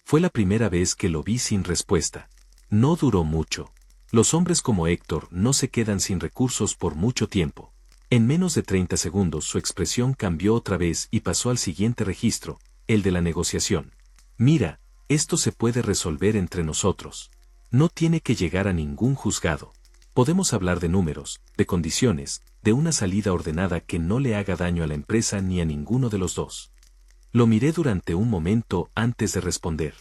Fue la primera vez que lo vi sin respuesta. No duró mucho. Los hombres como Héctor no se quedan sin recursos por mucho tiempo. En menos de 30 segundos su expresión cambió otra vez y pasó al siguiente registro, el de la negociación. Mira, esto se puede resolver entre nosotros. No tiene que llegar a ningún juzgado. Podemos hablar de números, de condiciones, de una salida ordenada que no le haga daño a la empresa ni a ninguno de los dos. Lo miré durante un momento antes de responder.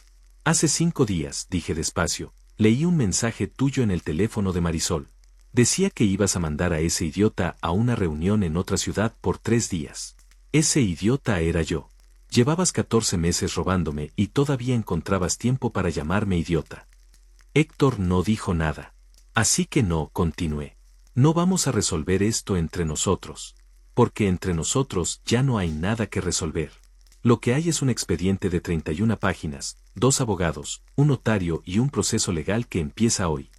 Hace 5 días, dije despacio, leí un mensaje tuyo en el teléfono de Marisol. Decía que ibas a mandar a ese idiota a una reunión en otra ciudad por 3 días. Ese idiota era yo. Llevabas 14 meses robándome y todavía encontrabas tiempo para llamarme idiota. Héctor no dijo nada. Así que no, continué. No vamos a resolver esto entre nosotros. Porque entre nosotros ya no hay nada que resolver. Lo que hay es un expediente de 31 páginas, 2 abogados, un notario y un proceso legal que empieza hoy.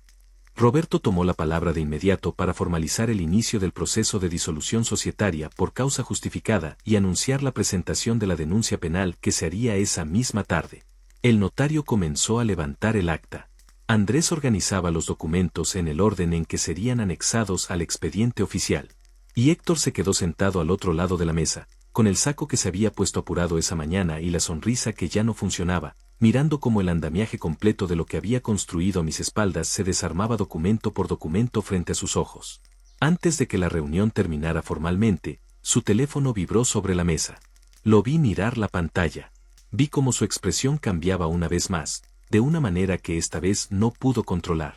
Roberto tomó la palabra de inmediato para formalizar el inicio del proceso de disolución societaria por causa justificada y anunciar la presentación de la denuncia penal que se haría esa misma tarde. El notario comenzó a levantar el acta. Andrés organizaba los documentos en el orden en que serían anexados al expediente oficial. Y Héctor se quedó sentado al otro lado de la mesa, con el saco que se había puesto apurado esa mañana y la sonrisa que ya no funcionaba, mirando cómo el andamiaje completo de lo que había construido a mis espaldas se desarmaba documento por documento frente a sus ojos. Antes de que la reunión terminara formalmente, su teléfono vibró sobre la mesa. Lo vi mirar la pantalla. Vi cómo su expresión cambiaba una vez más, de una manera que esta vez no pudo controlar.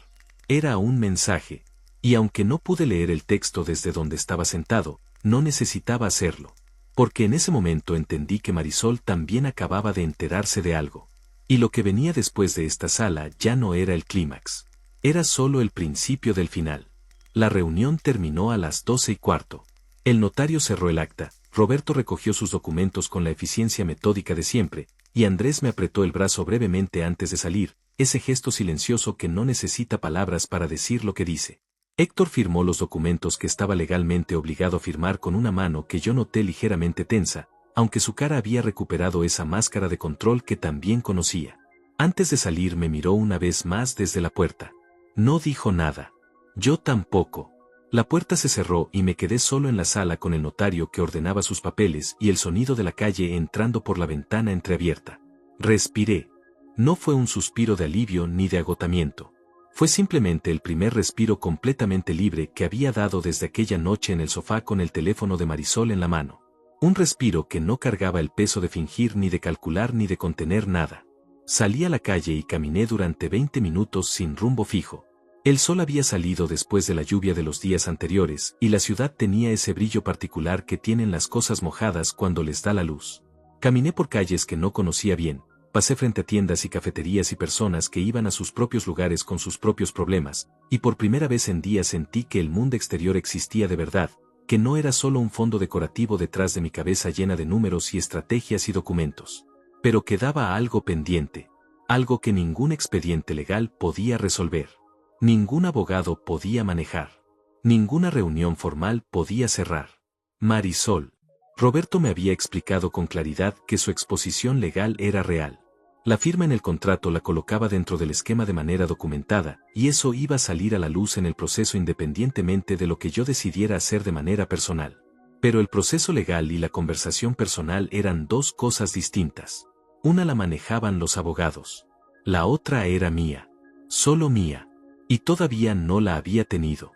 Era un mensaje, y aunque no pude leer el texto desde donde estaba sentado, no necesitaba hacerlo. Porque en ese momento entendí que Marisol también acababa de enterarse de algo. Y lo que venía después de esta sala ya no era el clímax. Era solo el principio del final. La reunión terminó a las 12:15. El notario cerró el acta, Roberto recogió sus documentos con la eficiencia metódica de siempre, y Andrés me apretó el brazo brevemente antes de salir, ese gesto silencioso que no necesita palabras para decir lo que dice. Héctor firmó los documentos que estaba legalmente obligado a firmar con una mano que yo noté ligeramente tensa, aunque su cara había recuperado esa máscara de control que también conocía. Antes de salir me miró una vez más desde la puerta. No dijo nada. Yo tampoco. La puerta se cerró y me quedé solo en la sala con el notario que ordenaba sus papeles y el sonido de la calle entrando por la ventana entreabierta. Respiré. No fue un suspiro de alivio ni de agotamiento. Fue simplemente el primer respiro completamente libre que había dado desde aquella noche en el sofá con el teléfono de Marisol en la mano. Un respiro que no cargaba el peso de fingir ni de calcular ni de contener nada. Salí a la calle y caminé durante 20 minutos sin rumbo fijo. El sol había salido después de la lluvia de los días anteriores y la ciudad tenía ese brillo particular que tienen las cosas mojadas cuando les da la luz. Caminé por calles que no conocía bien, pasé frente a tiendas y cafeterías y personas que iban a sus propios lugares con sus propios problemas, y por primera vez en días sentí que el mundo exterior existía de verdad, que no era solo un fondo decorativo detrás de mi cabeza llena de números y estrategias y documentos. Pero quedaba algo pendiente, algo que ningún expediente legal podía resolver. Ningún abogado podía manejar. Ninguna reunión formal podía cerrar. Marisol. Roberto me había explicado con claridad que su exposición legal era real. La firma en el contrato la colocaba dentro del esquema de manera documentada, y eso iba a salir a la luz en el proceso independientemente de lo que yo decidiera hacer de manera personal. Pero el proceso legal y la conversación personal eran dos cosas distintas. Una la manejaban los abogados. La otra era mía. Solo mía. Y todavía no la había tenido.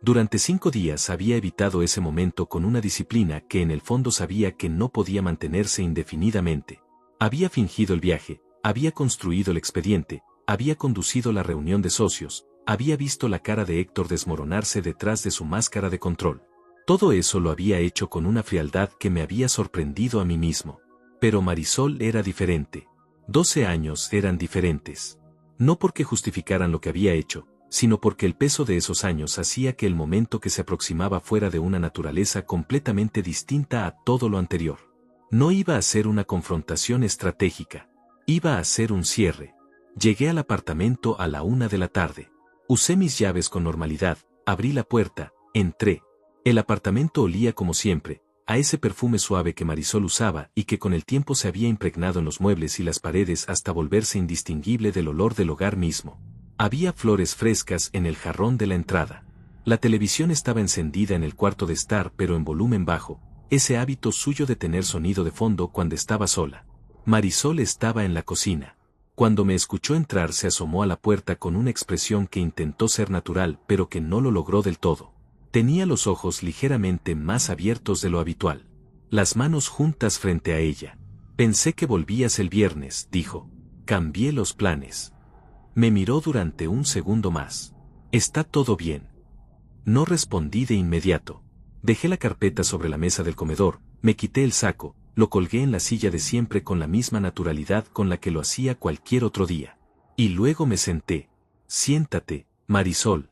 Durante 5 días había evitado ese momento con una disciplina que en el fondo sabía que no podía mantenerse indefinidamente. Había fingido el viaje, había construido el expediente, había conducido la reunión de socios, había visto la cara de Héctor desmoronarse detrás de su máscara de control. Todo eso lo había hecho con una frialdad que me había sorprendido a mí mismo. Pero Marisol era diferente. 12 años eran diferentes. No porque justificaran lo que había hecho, sino porque el peso de esos años hacía que el momento que se aproximaba fuera de una naturaleza completamente distinta a todo lo anterior. No iba a ser una confrontación estratégica. Iba a ser un cierre. Llegué al apartamento a la 1 de la tarde. Usé mis llaves con normalidad, abrí la puerta, entré. El apartamento olía como siempre, a ese perfume suave que Marisol usaba y que con el tiempo se había impregnado en los muebles y las paredes hasta volverse indistinguible del olor del hogar mismo. Había flores frescas en el jarrón de la entrada. La televisión estaba encendida en el cuarto de estar pero en volumen bajo, ese hábito suyo de tener sonido de fondo cuando estaba sola. Marisol estaba en la cocina. Cuando me escuchó entrar se asomó a la puerta con una expresión que intentó ser natural pero que no lo logró del todo. Tenía los ojos ligeramente más abiertos de lo habitual. Las manos juntas frente a ella. Pensé que volvías el viernes, dijo. Cambié los planes. Me miró durante un segundo más. ¿Está todo bien? No respondí de inmediato. Dejé la carpeta sobre la mesa del comedor, me quité el saco, lo colgué en la silla de siempre con la misma naturalidad con la que lo hacía cualquier otro día. Y luego me senté. Siéntate, Marisol.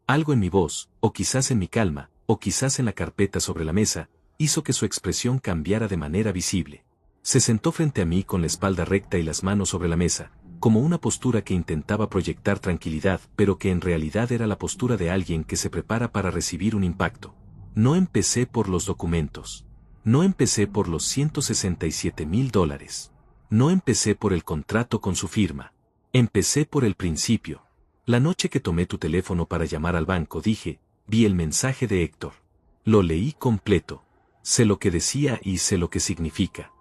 Algo en mi voz, o quizás en mi calma, o quizás en la carpeta sobre la mesa, hizo que su expresión cambiara de manera visible. Se sentó frente a mí con la espalda recta y las manos sobre la mesa, como una postura que intentaba proyectar tranquilidad, pero que en realidad era la postura de alguien que se prepara para recibir un impacto. No empecé por los documentos. No empecé por los $167,000. No empecé por el contrato con su firma. Empecé por el principio. La noche que tomé tu teléfono para llamar al banco vi el mensaje de Héctor. Lo leí completo. Sé lo que decía y sé lo que significa.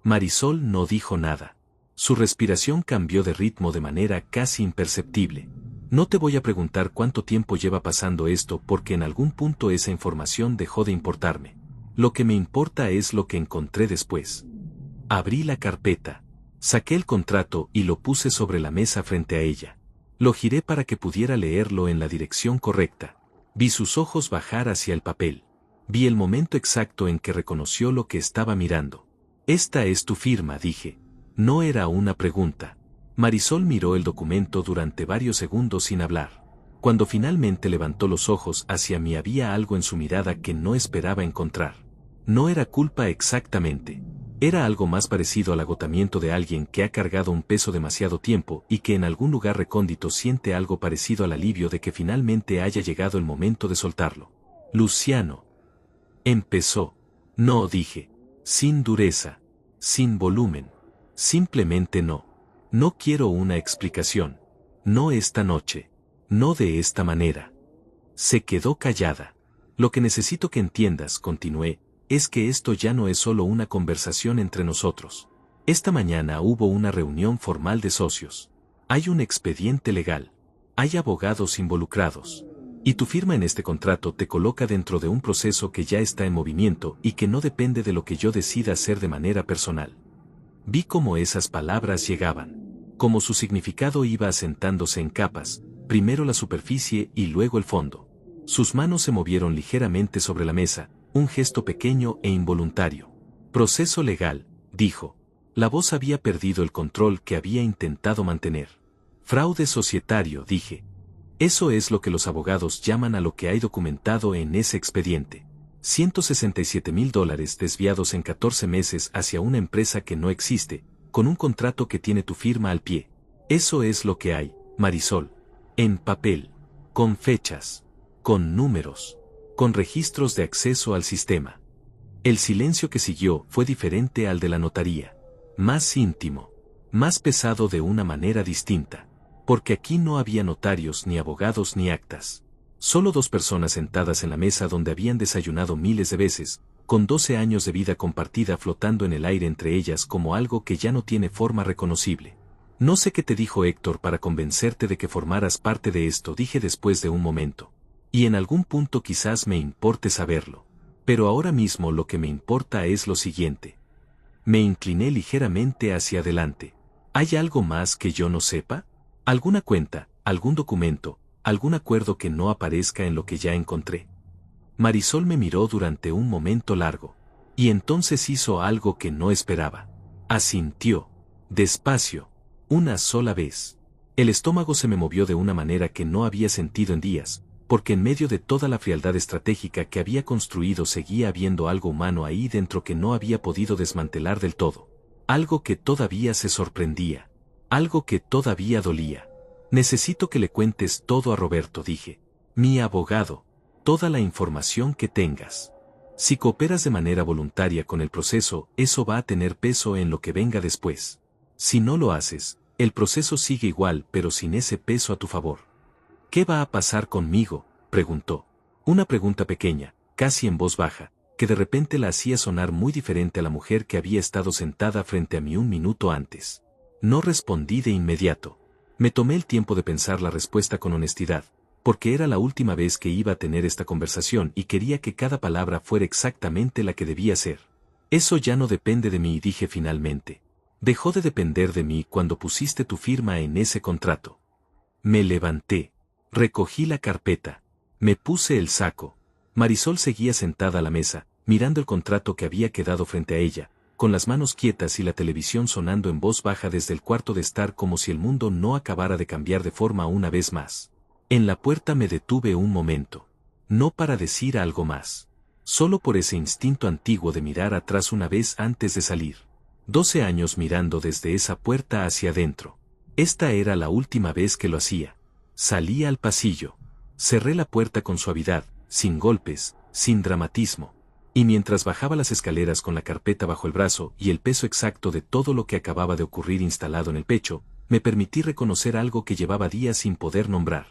Marisol no dijo nada. Su respiración cambió de ritmo de manera casi imperceptible. No te voy a preguntar cuánto tiempo lleva pasando esto porque en algún punto esa información dejó de importarme. Lo que me importa es lo que encontré después. Abrí la carpeta. Saqué el contrato y lo puse sobre la mesa frente a ella. Lo giré para que pudiera leerlo en la dirección correcta. Vi sus ojos bajar hacia el papel. Vi el momento exacto en que reconoció lo que estaba mirando. Esta es tu firma, dije. No era una pregunta. Marisol miró el documento durante varios segundos sin hablar. Cuando finalmente levantó los ojos hacia mí había algo en su mirada que no esperaba encontrar. No era culpa exactamente. Era algo más parecido al agotamiento de alguien que ha cargado un peso demasiado tiempo y que en algún lugar recóndito siente algo parecido al alivio de que finalmente haya llegado el momento de soltarlo. Luciano. Empezó. No, dije. Sin dureza. Sin volumen. Simplemente no. No quiero una explicación. No esta noche. No de esta manera. Se quedó callada. Lo que necesito que entiendas, continué, es que esto ya no es solo una conversación entre nosotros. Esta mañana hubo una reunión formal de socios. Hay un expediente legal. Hay abogados involucrados. Y tu firma en este contrato te coloca dentro de un proceso que ya está en movimiento y que no depende de lo que yo decida hacer de manera personal. Vi cómo esas palabras llegaban. Cómo su significado iba asentándose en capas, primero la superficie y luego el fondo. Sus manos se movieron ligeramente sobre la mesa, un gesto pequeño e involuntario. Proceso legal, dijo. La voz había perdido el control que había intentado mantener. Fraude societario, dije. Eso es lo que los abogados llaman a lo que hay documentado en ese expediente. $167,000 desviados en 14 meses hacia una empresa que no existe, con un contrato que tiene tu firma al pie. Eso es lo que hay, Marisol. En papel. Con fechas. Con números. Con registros de acceso al sistema. El silencio que siguió fue diferente al de la notaría. Más íntimo. Más pesado de una manera distinta. Porque aquí no había notarios ni abogados ni actas. Solo 2 personas sentadas en la mesa donde habían desayunado miles de veces, con 12 años de vida compartida flotando en el aire entre ellas como algo que ya no tiene forma reconocible. No sé qué te dijo Héctor para convencerte de que formaras parte de esto, dije después de un momento. Y en algún punto quizás me importe saberlo. Pero ahora mismo lo que me importa es lo siguiente. Me incliné ligeramente hacia adelante. ¿Hay algo más que yo no sepa? ¿Alguna cuenta, algún documento, algún acuerdo que no aparezca en lo que ya encontré? Marisol me miró durante un momento largo. Y entonces hizo algo que no esperaba. Asintió. Despacio. Una sola vez. El estómago se me movió de una manera que no había sentido en días, porque en medio de toda la frialdad estratégica que había construido seguía habiendo algo humano ahí dentro que no había podido desmantelar del todo. Algo que todavía se sorprendía. Algo que todavía dolía. Necesito que le cuentes todo a Roberto, dije. Mi abogado. Toda la información que tengas. Si cooperas de manera voluntaria con el proceso, eso va a tener peso en lo que venga después. Si no lo haces, el proceso sigue igual pero sin ese peso a tu favor. ¿Qué va a pasar conmigo?, preguntó. Una pregunta pequeña, casi en voz baja, que de repente la hacía sonar muy diferente a la mujer que había estado sentada frente a mí un minuto antes. No respondí de inmediato. Me tomé el tiempo de pensar la respuesta con honestidad, porque era la última vez que iba a tener esta conversación y quería que cada palabra fuera exactamente la que debía ser. Eso ya no depende de mí, dije finalmente. Dejó de depender de mí cuando pusiste tu firma en ese contrato. Me levanté. Recogí la carpeta. Me puse el saco. Marisol seguía sentada a la mesa, mirando el contrato que había quedado frente a ella, con las manos quietas y la televisión sonando en voz baja desde el cuarto de estar como si el mundo no acabara de cambiar de forma una vez más. En la puerta me detuve un momento. No para decir algo más. Solo por ese instinto antiguo de mirar atrás una vez antes de salir. 12 años mirando desde esa puerta hacia adentro. Esta era la última vez que lo hacía. Salí al pasillo. Cerré la puerta con suavidad, sin golpes, sin dramatismo. Y mientras bajaba las escaleras con la carpeta bajo el brazo y el peso exacto de todo lo que acababa de ocurrir instalado en el pecho, me permití reconocer algo que llevaba días sin poder nombrar.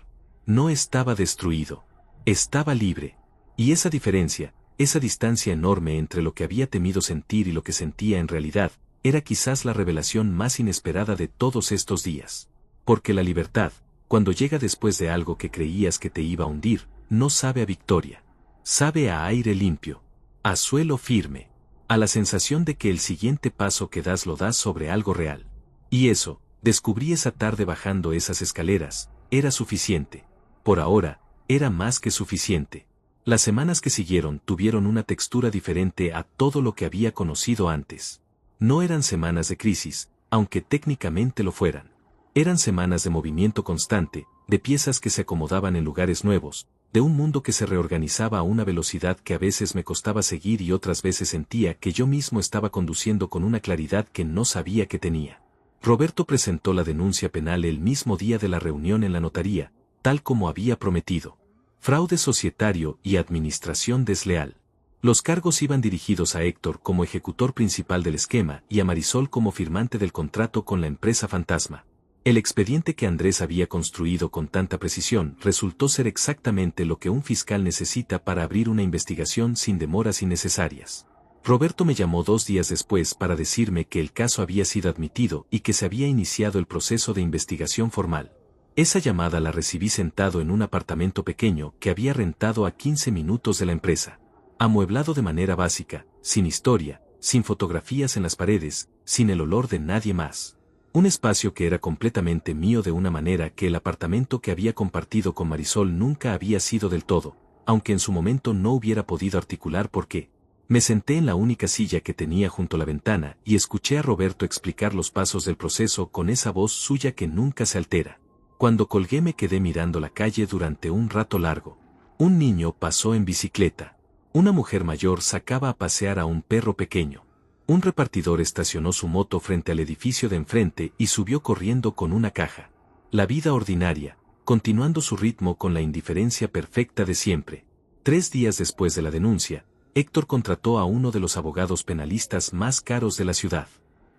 No estaba destruido. Estaba libre. Y esa diferencia, esa distancia enorme entre lo que había temido sentir y lo que sentía en realidad, era quizás la revelación más inesperada de todos estos días. Porque la libertad, cuando llega después de algo que creías que te iba a hundir, no sabe a victoria. Sabe a aire limpio, a suelo firme, a la sensación de que el siguiente paso que das lo das sobre algo real. Y eso, descubrí esa tarde bajando esas escaleras, era suficiente. Por ahora, era más que suficiente. Las semanas que siguieron tuvieron una textura diferente a todo lo que había conocido antes. No eran semanas de crisis, aunque técnicamente lo fueran. Eran semanas de movimiento constante, de piezas que se acomodaban en lugares nuevos, de un mundo que se reorganizaba a una velocidad que a veces me costaba seguir y otras veces sentía que yo mismo estaba conduciendo con una claridad que no sabía que tenía. Roberto presentó la denuncia penal el mismo día de la reunión en la notaría, tal como había prometido. Fraude societario y administración desleal. Los cargos iban dirigidos a Héctor como ejecutor principal del esquema y a Marisol como firmante del contrato con la empresa fantasma. El expediente que Andrés había construido con tanta precisión resultó ser exactamente lo que un fiscal necesita para abrir una investigación sin demoras innecesarias. Roberto me llamó 2 días después para decirme que el caso había sido admitido y que se había iniciado el proceso de investigación formal. Esa llamada la recibí sentado en un apartamento pequeño que había rentado a 15 minutos de la empresa. Amueblado de manera básica, sin historia, sin fotografías en las paredes, sin el olor de nadie más. Un espacio que era completamente mío de una manera que el apartamento que había compartido con Marisol nunca había sido del todo, aunque en su momento no hubiera podido articular por qué. Me senté en la única silla que tenía junto a la ventana y escuché a Roberto explicar los pasos del proceso con esa voz suya que nunca se altera. Cuando colgué me quedé mirando la calle durante un rato largo. Un niño pasó en bicicleta. Una mujer mayor sacaba a pasear a un perro pequeño. Un repartidor estacionó su moto frente al edificio de enfrente y subió corriendo con una caja. La vida ordinaria, continuando su ritmo con la indiferencia perfecta de siempre. 3 días después de la denuncia, Héctor contrató a uno de los abogados penalistas más caros de la ciudad.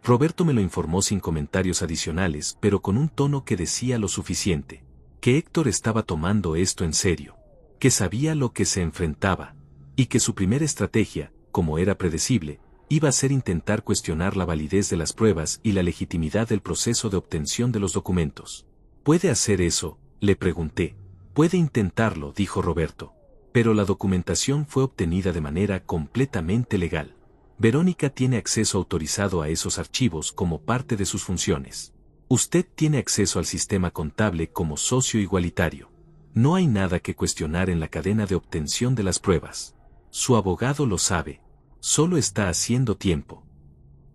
Roberto me lo informó sin comentarios adicionales, pero con un tono que decía lo suficiente. Que Héctor estaba tomando esto en serio. Que sabía lo que se enfrentaba. Y que su primera estrategia, como era predecible, iba a ser intentar cuestionar la validez de las pruebas y la legitimidad del proceso de obtención de los documentos. ¿Puede hacer eso?, le pregunté. Puede intentarlo, dijo Roberto. Pero la documentación fue obtenida de manera completamente legal. Verónica tiene acceso autorizado a esos archivos como parte de sus funciones. Usted tiene acceso al sistema contable como socio igualitario. No hay nada que cuestionar en la cadena de obtención de las pruebas. Su abogado lo sabe. Solo está haciendo tiempo.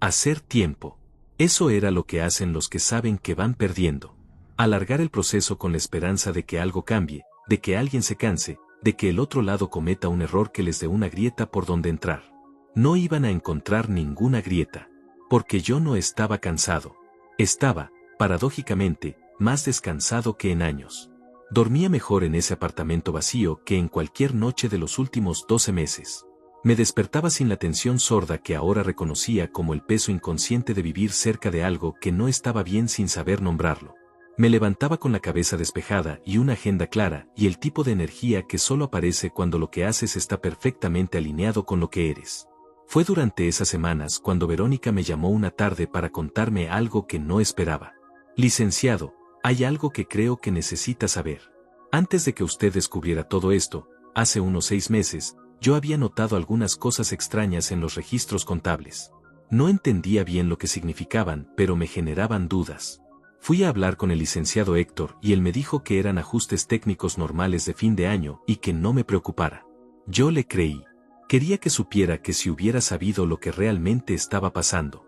Hacer tiempo. Eso era lo que hacen los que saben que van perdiendo. Alargar el proceso con la esperanza de que algo cambie, de que alguien se canse, de que el otro lado cometa un error que les dé una grieta por donde entrar. No iban a encontrar ninguna grieta, porque yo no estaba cansado. Estaba, paradójicamente, más descansado que en años. Dormía mejor en ese apartamento vacío que en cualquier noche de los últimos 12 meses. Me despertaba sin la tensión sorda que ahora reconocía como el peso inconsciente de vivir cerca de algo que no estaba bien sin saber nombrarlo. Me levantaba con la cabeza despejada y una agenda clara y el tipo de energía que solo aparece cuando lo que haces está perfectamente alineado con lo que eres. Fue durante esas semanas cuando Verónica me llamó una tarde para contarme algo que no esperaba. Licenciado, hay algo que creo que necesita saber. Antes de que usted descubriera todo esto, hace unos 6 meses, yo había notado algunas cosas extrañas en los registros contables. No entendía bien lo que significaban, pero me generaban dudas. Fui a hablar con el licenciado Héctor y él me dijo que eran ajustes técnicos normales de fin de año y que no me preocupara. Yo le creí. Quería que supiera que si hubiera sabido lo que realmente estaba pasando.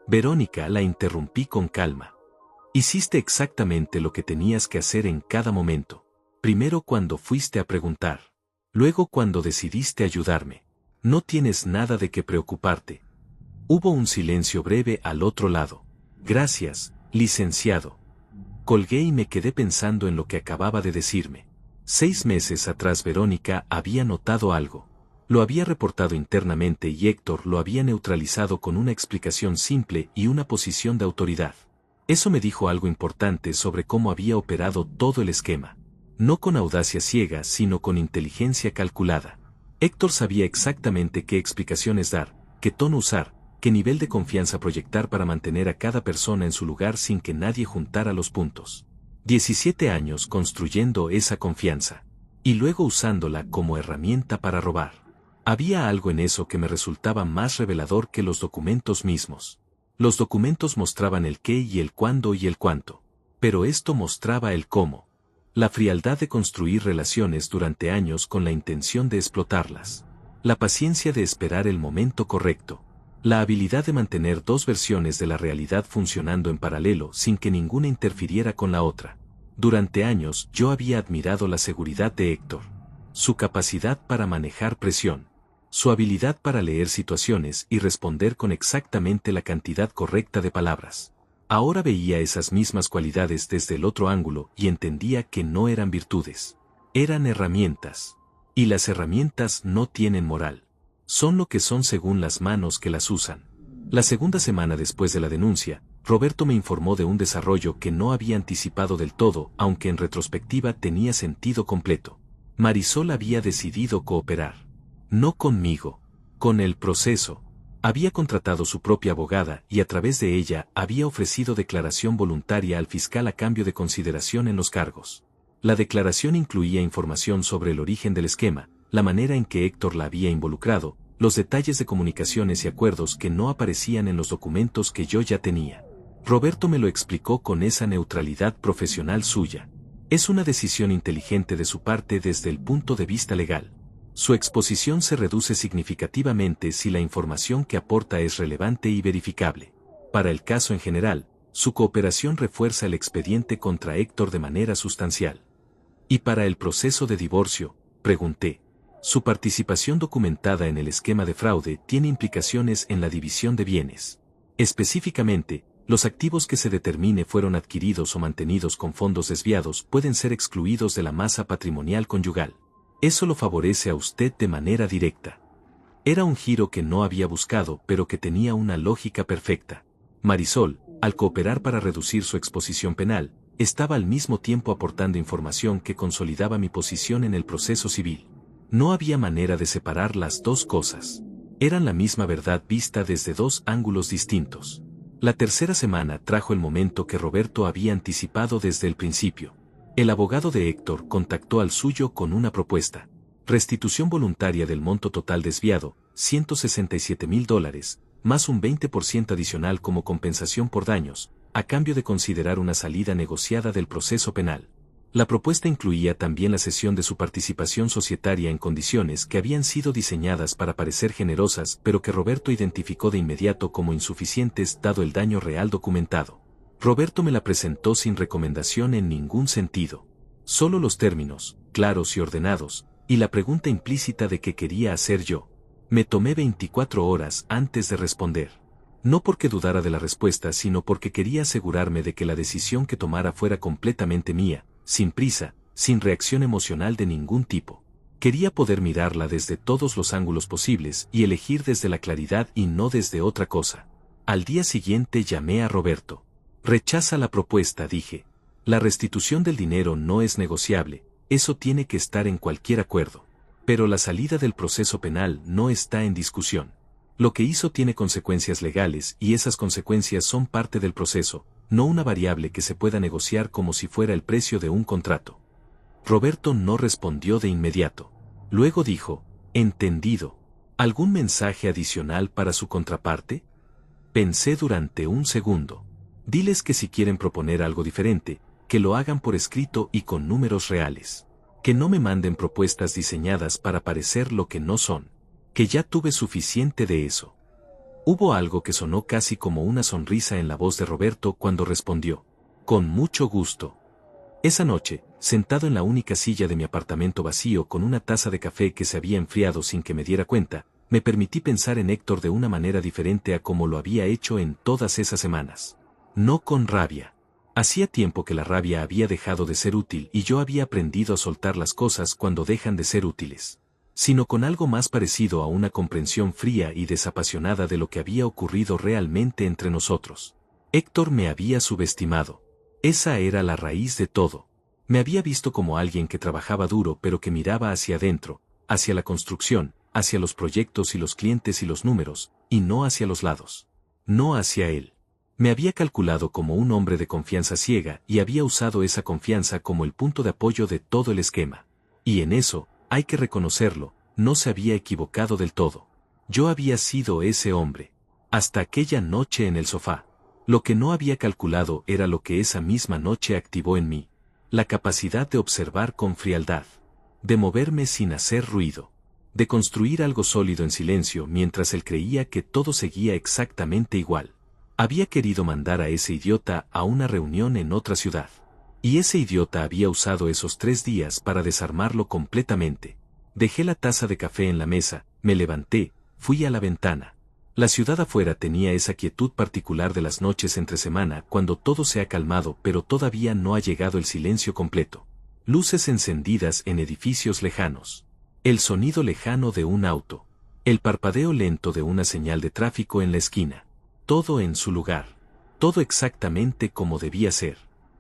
Verónica, la interrumpí con calma. Hiciste exactamente lo que tenías que hacer en cada momento. Primero cuando fuiste a preguntar. Luego cuando decidiste ayudarme. No tienes nada de qué preocuparte. Hubo un silencio breve al otro lado. Gracias, licenciado. Colgué y me quedé pensando en lo que acababa de decirme. 6 meses atrás Verónica había notado algo. Lo había reportado internamente y Héctor lo había neutralizado con una explicación simple y una posición de autoridad. Eso me dijo algo importante sobre cómo había operado todo el esquema. No con audacia ciega, sino con inteligencia calculada. Héctor sabía exactamente qué explicaciones dar, qué tono usar, qué nivel de confianza proyectar para mantener a cada persona en su lugar sin que nadie juntara los puntos. 17 años construyendo esa confianza. Y luego usándola como herramienta para robar. Había algo en eso que me resultaba más revelador que los documentos mismos. Los documentos mostraban el qué y el cuándo y el cuánto. Pero esto mostraba el cómo. La frialdad de construir relaciones durante años con la intención de explotarlas. La paciencia de esperar el momento correcto. La habilidad de mantener dos versiones de la realidad funcionando en paralelo sin que ninguna interfiriera con la otra. Durante años yo había admirado la seguridad de Héctor. Su capacidad para manejar presión. Su habilidad para leer situaciones y responder con exactamente la cantidad correcta de palabras. Ahora veía esas mismas cualidades desde el otro ángulo y entendía que no eran virtudes. Eran herramientas. Y las herramientas no tienen moral. Son lo que son según las manos que las usan. La segunda semana después de la denuncia, Roberto me informó de un desarrollo que no había anticipado del todo, aunque en retrospectiva tenía sentido completo. Marisol había decidido cooperar. No conmigo, con el proceso. Había contratado su propia abogada y a través de ella había ofrecido declaración voluntaria al fiscal a cambio de consideración en los cargos. La declaración incluía información sobre el origen del esquema, la manera en que Héctor la había involucrado, los detalles de comunicaciones y acuerdos que no aparecían en los documentos que yo ya tenía. Roberto me lo explicó con esa neutralidad profesional suya. Es una decisión inteligente de su parte desde el punto de vista legal. Su exposición se reduce significativamente si la información que aporta es relevante y verificable. Para el caso en general, su cooperación refuerza el expediente contra Héctor de manera sustancial. ¿Y para el proceso de divorcio? Pregunté. Su participación documentada en el esquema de fraude tiene implicaciones en la división de bienes. Específicamente, los activos que se determine fueron adquiridos o mantenidos con fondos desviados pueden ser excluidos de la masa patrimonial conyugal. Eso lo favorece a usted de manera directa. Era un giro que no había buscado, pero que tenía una lógica perfecta. Marisol, al cooperar para reducir su exposición penal, estaba al mismo tiempo aportando información que consolidaba mi posición en el proceso civil. No había manera de separar las dos cosas. Eran la misma verdad vista desde dos ángulos distintos. La tercera semana trajo el momento que Roberto había anticipado desde el principio. El abogado de Héctor contactó al suyo con una propuesta. Restitución voluntaria del monto total desviado, $167,000, más un 20% adicional como compensación por daños, a cambio de considerar una salida negociada del proceso penal. La propuesta incluía también la cesión de su participación societaria en condiciones que habían sido diseñadas para parecer generosas, pero que Roberto identificó de inmediato como insuficientes dado el daño real documentado. Roberto me la presentó sin recomendación en ningún sentido. Solo los términos, claros y ordenados, y la pregunta implícita de qué quería hacer yo. Me tomé 24 horas antes de responder. No porque dudara de la respuesta, sino porque quería asegurarme de que la decisión que tomara fuera completamente mía, sin prisa, sin reacción emocional de ningún tipo. Quería poder mirarla desde todos los ángulos posibles y elegir desde la claridad y no desde otra cosa. Al día siguiente llamé a Roberto. Rechaza la propuesta, dije. La restitución del dinero no es negociable, eso tiene que estar en cualquier acuerdo. Pero la salida del proceso penal no está en discusión. Lo que hizo tiene consecuencias legales y esas consecuencias son parte del proceso, no una variable que se pueda negociar como si fuera el precio de un contrato. Roberto no respondió de inmediato. Luego dijo, entendido. ¿Algún mensaje adicional para su contraparte? Pensé durante un segundo. Diles que si quieren proponer algo diferente, que lo hagan por escrito y con números reales. Que no me manden propuestas diseñadas para parecer lo que no son. Que ya tuve suficiente de eso. Hubo algo que sonó casi como una sonrisa en la voz de Roberto cuando respondió. Con mucho gusto. Esa noche, sentado en la única silla de mi apartamento vacío con una taza de café que se había enfriado sin que me diera cuenta, me permití pensar en Héctor de una manera diferente a como lo había hecho en todas esas semanas. No con rabia. Hacía tiempo que la rabia había dejado de ser útil y yo había aprendido a soltar las cosas cuando dejan de ser útiles. Sino con algo más parecido a una comprensión fría y desapasionada de lo que había ocurrido realmente entre nosotros. Héctor me había subestimado. Esa era la raíz de todo. Me había visto como alguien que trabajaba duro pero que miraba hacia adentro, hacia la construcción, hacia los proyectos y los clientes y los números, y no hacia los lados. No hacia él. Me había calculado como un hombre de confianza ciega y había usado esa confianza como el punto de apoyo de todo el esquema. Y en eso, hay que reconocerlo, no se había equivocado del todo. Yo había sido ese hombre. Hasta aquella noche en el sofá. Lo que no había calculado era lo que esa misma noche activó en mí. La capacidad de observar con frialdad. De moverme sin hacer ruido. De construir algo sólido en silencio mientras él creía que todo seguía exactamente igual. Había querido mandar a ese idiota a una reunión en otra ciudad. Y ese idiota había usado esos 3 días para desarmarlo completamente. Dejé la taza de café en la mesa, me levanté, fui a la ventana. La ciudad afuera tenía esa quietud particular de las noches entre semana cuando todo se ha calmado pero todavía no ha llegado el silencio completo. Luces encendidas en edificios lejanos. El sonido lejano de un auto. El parpadeo lento de una señal de tráfico en la esquina. Todo en su lugar. Todo exactamente como debía ser.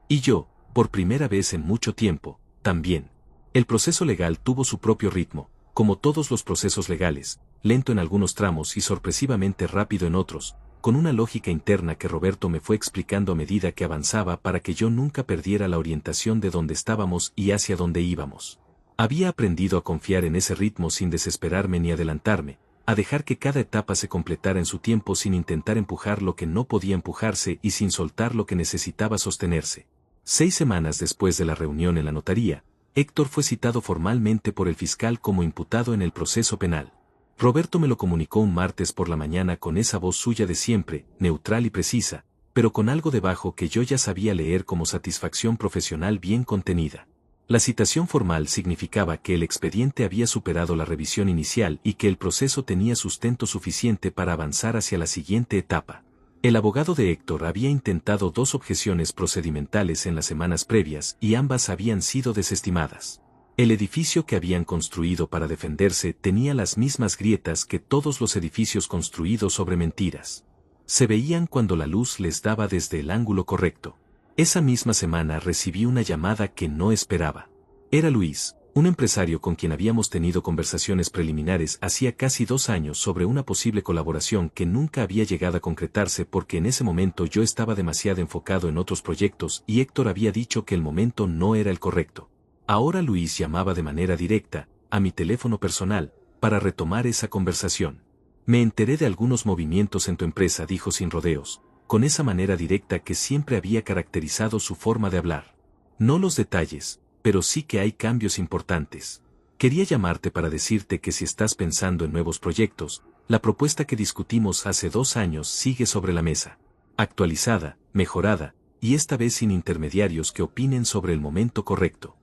Y yo, por primera vez en mucho tiempo, también. El proceso legal tuvo su propio ritmo, como todos los procesos legales, lento en algunos tramos y sorpresivamente rápido en otros, con una lógica interna que Roberto me fue explicando a medida que avanzaba para que yo nunca perdiera la orientación de dónde estábamos y hacia dónde íbamos. Había aprendido a confiar en ese ritmo sin desesperarme ni adelantarme, a dejar que cada etapa se completara en su tiempo sin intentar empujar lo que no podía empujarse y sin soltar lo que necesitaba sostenerse. 6 semanas después de la reunión en la notaría, Héctor fue citado formalmente por el fiscal como imputado en el proceso penal. Roberto me lo comunicó un martes por la mañana con esa voz suya de siempre, neutral y precisa, pero con algo debajo que yo ya sabía leer como satisfacción profesional bien contenida. La citación formal significaba que el expediente había superado la revisión inicial y que el proceso tenía sustento suficiente para avanzar hacia la siguiente etapa. El abogado de Héctor había intentado 2 objeciones procedimentales en las semanas previas y ambas habían sido desestimadas. El edificio que habían construido para defenderse tenía las mismas grietas que todos los edificios construidos sobre mentiras. Se veían cuando la luz les daba desde el ángulo correcto. Esa misma semana recibí una llamada que no esperaba. Era Luis, Un empresario con quien habíamos tenido conversaciones preliminares hacía casi 2 años sobre una posible colaboración que nunca había llegado a concretarse porque en ese momento yo estaba demasiado enfocado en otros proyectos y Héctor había dicho que el momento no era el correcto. Ahora Luis llamaba de manera directa, a mi teléfono personal, para retomar esa conversación. Me enteré de algunos movimientos en tu empresa, dijo sin rodeos, con esa manera directa que siempre había caracterizado su forma de hablar. No los detalles, pero sí que hay cambios importantes. Quería llamarte para decirte que si estás pensando en nuevos proyectos, la propuesta que discutimos hace 2 años sigue sobre la mesa. Actualizada, mejorada, y esta vez sin intermediarios que opinen sobre el momento correcto.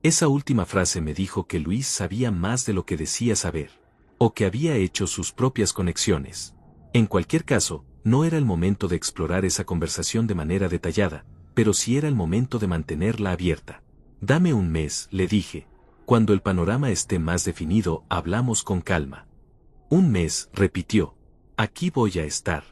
Esa última frase me dijo que Luis sabía más de lo que decía saber, o que había hecho sus propias conexiones. En cualquier caso, no era el momento de explorar esa conversación de manera detallada, pero sí era el momento de mantenerla abierta. Dame un mes, le dije. Cuando el panorama esté más definido, hablamos con calma. Un mes, repitió. Aquí voy a estar.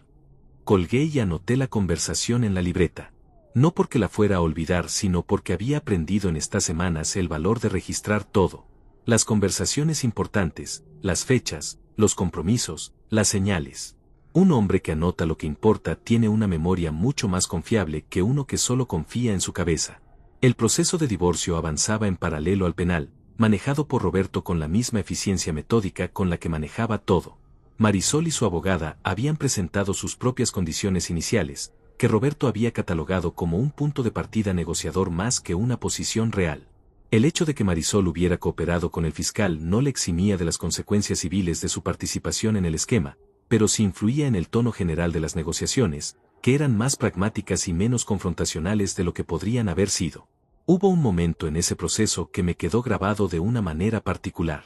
Colgué y anoté la conversación en la libreta. No porque la fuera a olvidar, sino porque había aprendido en estas semanas el valor de registrar todo. Las conversaciones importantes, las fechas, los compromisos, las señales. Un hombre que anota lo que importa tiene una memoria mucho más confiable que uno que solo confía en su cabeza. El proceso de divorcio avanzaba en paralelo al penal, manejado por Roberto con la misma eficiencia metódica con la que manejaba todo. Marisol y su abogada habían presentado sus propias condiciones iniciales, que Roberto había catalogado como un punto de partida negociador más que una posición real. El hecho de que Marisol hubiera cooperado con el fiscal no le eximía de las consecuencias civiles de su participación en el esquema, pero sí influía en el tono general de las negociaciones, que eran más pragmáticas y menos confrontacionales de lo que podrían haber sido. Hubo un momento en ese proceso que me quedó grabado de una manera particular.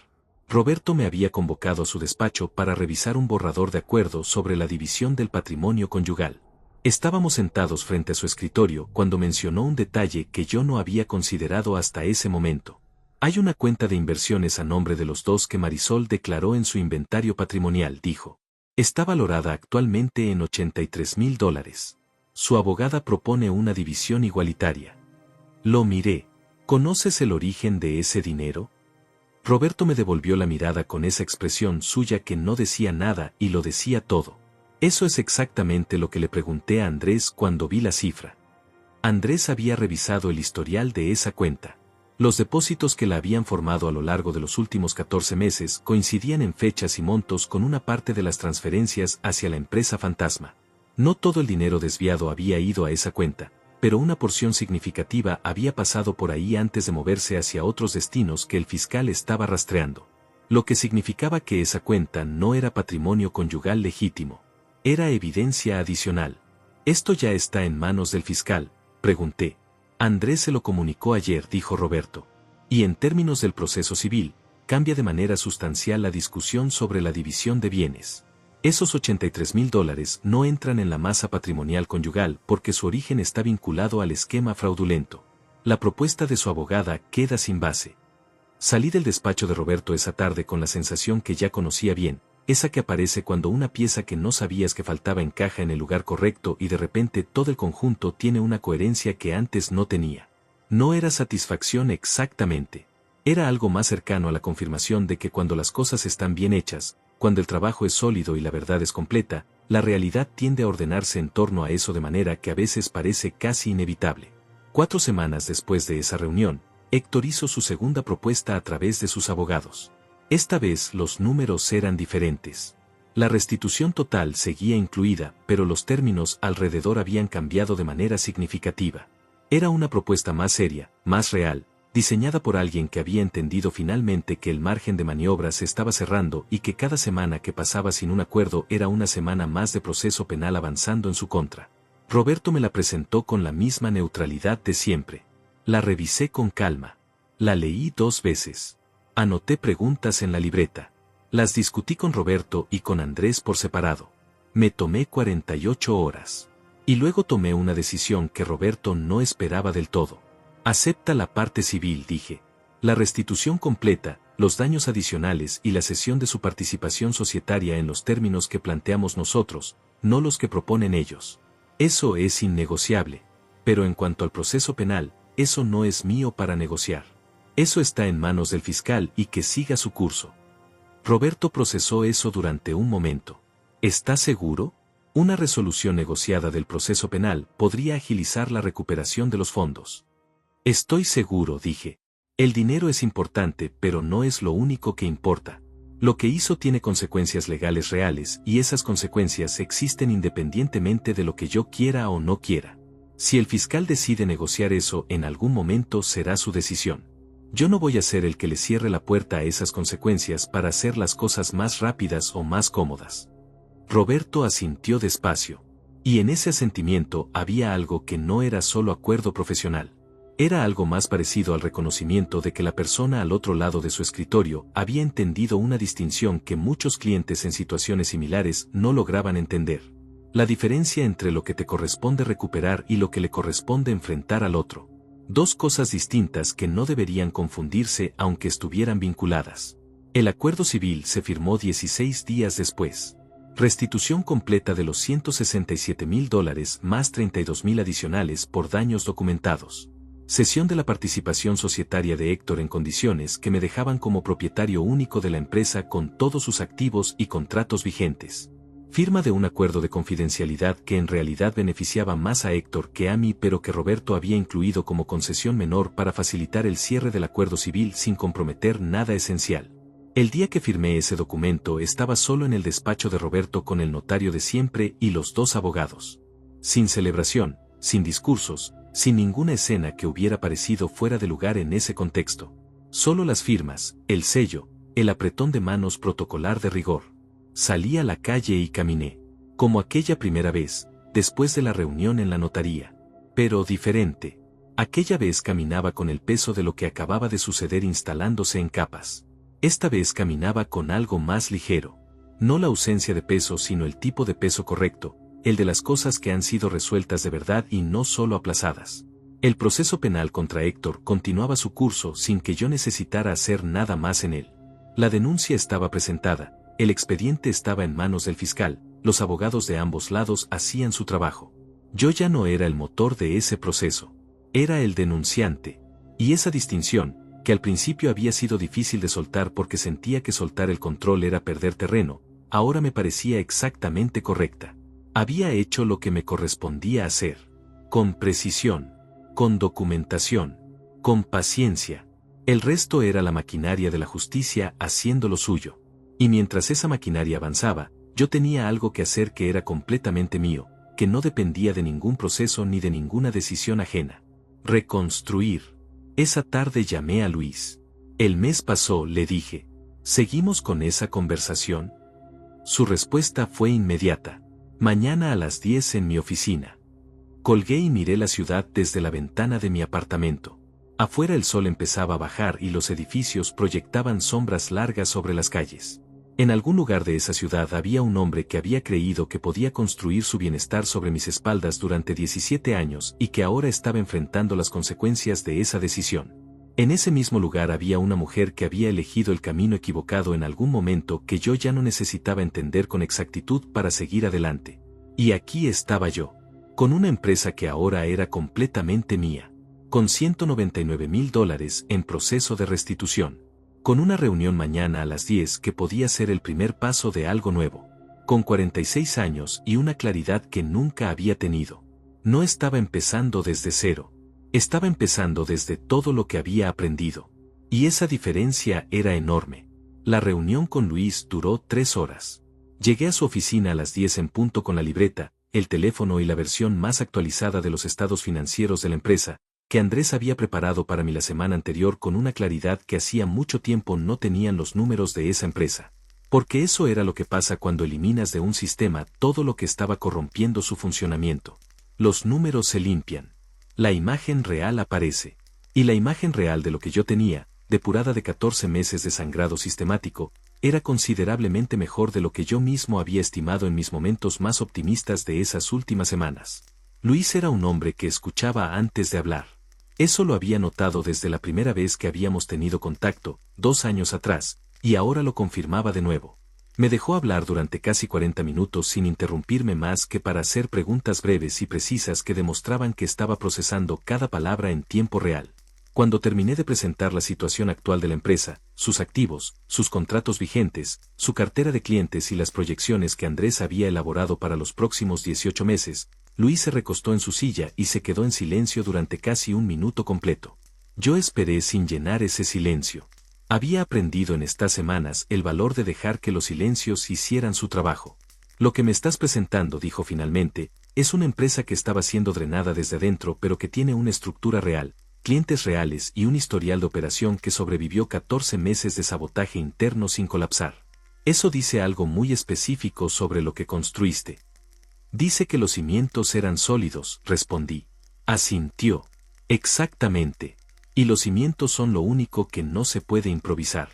Roberto me había convocado a su despacho para revisar un borrador de acuerdo sobre la división del patrimonio conyugal. Estábamos sentados frente a su escritorio cuando mencionó un detalle que yo no había considerado hasta ese momento. Hay una cuenta de inversiones a nombre de los dos que Marisol declaró en su inventario patrimonial, dijo. Está valorada actualmente en $83,000. Su abogada propone una división igualitaria. Lo miré. ¿Conoces el origen de ese dinero? Roberto me devolvió la mirada con esa expresión suya que no decía nada y lo decía todo. Eso es exactamente lo que le pregunté a Andrés cuando vi la cifra. Andrés había revisado el historial de esa cuenta. Los depósitos que la habían formado a lo largo de los últimos 14 meses coincidían en fechas y montos con una parte de las transferencias hacia la empresa fantasma. No todo el dinero desviado había ido a esa cuenta, pero una porción significativa había pasado por ahí antes de moverse hacia otros destinos que el fiscal estaba rastreando. Lo que significaba que esa cuenta no era patrimonio conyugal legítimo. Era evidencia adicional. ¿Esto ya está en manos del fiscal?, pregunté. Andrés se lo comunicó ayer, dijo Roberto. Y en términos del proceso civil, cambia de manera sustancial la discusión sobre la división de bienes. Esos $83,000 no entran en la masa patrimonial conyugal porque su origen está vinculado al esquema fraudulento. La propuesta de su abogada queda sin base. Salí del despacho de Roberto esa tarde con la sensación que ya conocía bien, esa que aparece cuando una pieza que no sabías que faltaba encaja en el lugar correcto y de repente todo el conjunto tiene una coherencia que antes no tenía. No era satisfacción exactamente. Era algo más cercano a la confirmación de que cuando las cosas están bien hechas, cuando el trabajo es sólido y la verdad es completa, la realidad tiende a ordenarse en torno a eso de manera que a veces parece casi inevitable. 4 semanas después de esa reunión, Héctor hizo su segunda propuesta a través de sus abogados. Esta vez los números eran diferentes. La restitución total seguía incluida, pero los términos alrededor habían cambiado de manera significativa. Era una propuesta más seria, más real, diseñada por alguien que había entendido finalmente que el margen de maniobra se estaba cerrando y que cada semana que pasaba sin un acuerdo era una semana más de proceso penal avanzando en su contra. Roberto me la presentó con la misma neutralidad de siempre. La revisé con calma. La leí 2 veces. Anoté preguntas en la libreta. Las discutí con Roberto y con Andrés por separado. Me tomé 48 horas. Y luego tomé una decisión que Roberto no esperaba del todo. Acepta la parte civil, dije. La restitución completa, los daños adicionales y la cesión de su participación societaria en los términos que planteamos nosotros, no los que proponen ellos. Eso es innegociable. Pero en cuanto al proceso penal, eso no es mío para negociar. Eso está en manos del fiscal y que siga su curso. Roberto procesó eso durante un momento. ¿Está seguro? Una resolución negociada del proceso penal podría agilizar la recuperación de los fondos. Estoy seguro, dije. El dinero es importante, pero no es lo único que importa. Lo que hizo tiene consecuencias legales reales y esas consecuencias existen independientemente de lo que yo quiera o no quiera. Si el fiscal decide negociar eso en algún momento será su decisión. Yo no voy a ser el que le cierre la puerta a esas consecuencias para hacer las cosas más rápidas o más cómodas. Roberto asintió despacio. Y en ese asentimiento había algo que no era solo acuerdo profesional. Era algo más parecido al reconocimiento de que la persona al otro lado de su escritorio había entendido una distinción que muchos clientes en situaciones similares no lograban entender. La diferencia entre lo que te corresponde recuperar y lo que le corresponde enfrentar al otro. Dos cosas distintas que no deberían confundirse aunque estuvieran vinculadas. El acuerdo civil se firmó 16 días después. Restitución completa de los $167,000 más 32,000 adicionales por daños documentados. Cesión de la participación societaria de Héctor en condiciones que me dejaban como propietario único de la empresa con todos sus activos y contratos vigentes. Firma de un acuerdo de confidencialidad que en realidad beneficiaba más a Héctor que a mí, pero que Roberto había incluido como concesión menor para facilitar el cierre del acuerdo civil sin comprometer nada esencial. El día que firmé ese documento estaba solo en el despacho de Roberto con el notario de siempre y los dos abogados. Sin celebración, sin discursos, sin ninguna escena que hubiera parecido fuera de lugar en ese contexto. Solo las firmas, el sello, el apretón de manos protocolar de rigor. Salí a la calle y caminé, como aquella primera vez, después de la reunión en la notaría. Pero diferente. Aquella vez caminaba con el peso de lo que acababa de suceder instalándose en capas. Esta vez caminaba con algo más ligero. No la ausencia de peso, sino el tipo de peso correcto, el de las cosas que han sido resueltas de verdad y no solo aplazadas. El proceso penal contra Héctor continuaba su curso sin que yo necesitara hacer nada más en él. La denuncia estaba presentada, el expediente estaba en manos del fiscal, los abogados de ambos lados hacían su trabajo. Yo ya no era el motor de ese proceso. Era el denunciante. Y esa distinción, que al principio había sido difícil de soltar porque sentía que soltar el control era perder terreno, ahora me parecía exactamente correcta. Había hecho lo que me correspondía hacer. Con precisión, con documentación, con paciencia. El resto era la maquinaria de la justicia haciendo lo suyo. Y mientras esa maquinaria avanzaba, yo tenía algo que hacer que era completamente mío, que no dependía de ningún proceso ni de ninguna decisión ajena. Reconstruir. Esa tarde llamé a Luis. El mes pasó, le dije. ¿Seguimos con esa conversación? Su respuesta fue inmediata. Mañana a las 10 en mi oficina. Colgué y miré la ciudad desde la ventana de mi apartamento. Afuera el sol empezaba a bajar y los edificios proyectaban sombras largas sobre las calles. En algún lugar de esa ciudad había un hombre que había creído que podía construir su bienestar sobre mis espaldas durante 17 años y que ahora estaba enfrentando las consecuencias de esa decisión. En ese mismo lugar había una mujer que había elegido el camino equivocado en algún momento que yo ya no necesitaba entender con exactitud para seguir adelante. Y aquí estaba yo, con una empresa que ahora era completamente mía, con $199,000 en proceso de restitución. Con una reunión mañana a las 10 que podía ser el primer paso de algo nuevo. Con 46 años y una claridad que nunca había tenido. No estaba empezando desde cero. Estaba empezando desde todo lo que había aprendido. Y esa diferencia era enorme. La reunión con Luis duró 3 horas. Llegué a su oficina a las 10 en punto con la libreta, el teléfono y la versión más actualizada de los estados financieros de la empresa, que Andrés había preparado para mí la semana anterior con una claridad que hacía mucho tiempo no tenían los números de esa empresa. Porque eso era lo que pasa cuando eliminas de un sistema todo lo que estaba corrompiendo su funcionamiento. Los números se limpian. La imagen real aparece. Y la imagen real de lo que yo tenía, depurada de 14 meses de sangrado sistemático, era considerablemente mejor de lo que yo mismo había estimado en mis momentos más optimistas de esas últimas semanas. Luis era un hombre que escuchaba antes de hablar. Eso lo había notado desde la primera vez que habíamos tenido contacto, 2 años atrás, y ahora lo confirmaba de nuevo. Me dejó hablar durante casi 40 minutos sin interrumpirme más que para hacer preguntas breves y precisas que demostraban que estaba procesando cada palabra en tiempo real. Cuando terminé de presentar la situación actual de la empresa, sus activos, sus contratos vigentes, su cartera de clientes y las proyecciones que Andrés había elaborado para los próximos 18 meses, Luis se recostó en su silla y se quedó en silencio durante casi un minuto completo. Yo esperé sin llenar ese silencio. Había aprendido en estas semanas el valor de dejar que los silencios hicieran su trabajo. Lo que me estás presentando, dijo finalmente, es una empresa que estaba siendo drenada desde adentro pero que tiene una estructura real, clientes reales y un historial de operación que sobrevivió 14 meses de sabotaje interno sin colapsar. Eso dice algo muy específico sobre lo que construiste. Dice que los cimientos eran sólidos, respondí. Asintió. Exactamente. Y los cimientos son lo único que no se puede improvisar.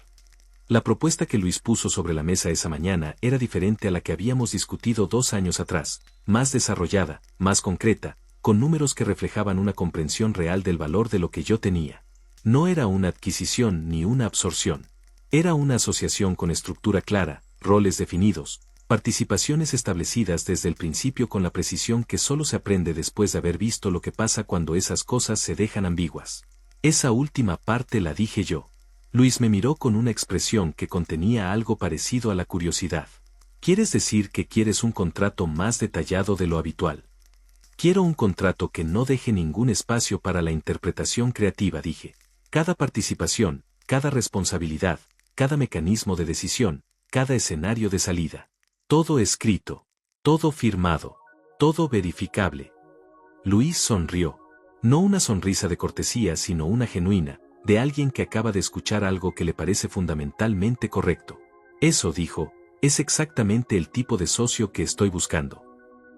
La propuesta que Luis puso sobre la mesa esa mañana era diferente a la que habíamos discutido 2 años atrás, más desarrollada, más concreta, con números que reflejaban una comprensión real del valor de lo que yo tenía. No era una adquisición ni una absorción. Era una asociación con estructura clara, roles definidos, participaciones establecidas desde el principio con la precisión que solo se aprende después de haber visto lo que pasa cuando esas cosas se dejan ambiguas. Esa última parte la dije yo. Luis me miró con una expresión que contenía algo parecido a la curiosidad. ¿Quieres decir que quieres un contrato más detallado de lo habitual? Quiero un contrato que no deje ningún espacio para la interpretación creativa, dije. Cada participación, cada responsabilidad, cada mecanismo de decisión, cada escenario de salida. Todo escrito, todo firmado, todo verificable. Luis sonrió. No una sonrisa de cortesía, sino una genuina, de alguien que acaba de escuchar algo que le parece fundamentalmente correcto. Eso, dijo, es exactamente el tipo de socio que estoy buscando.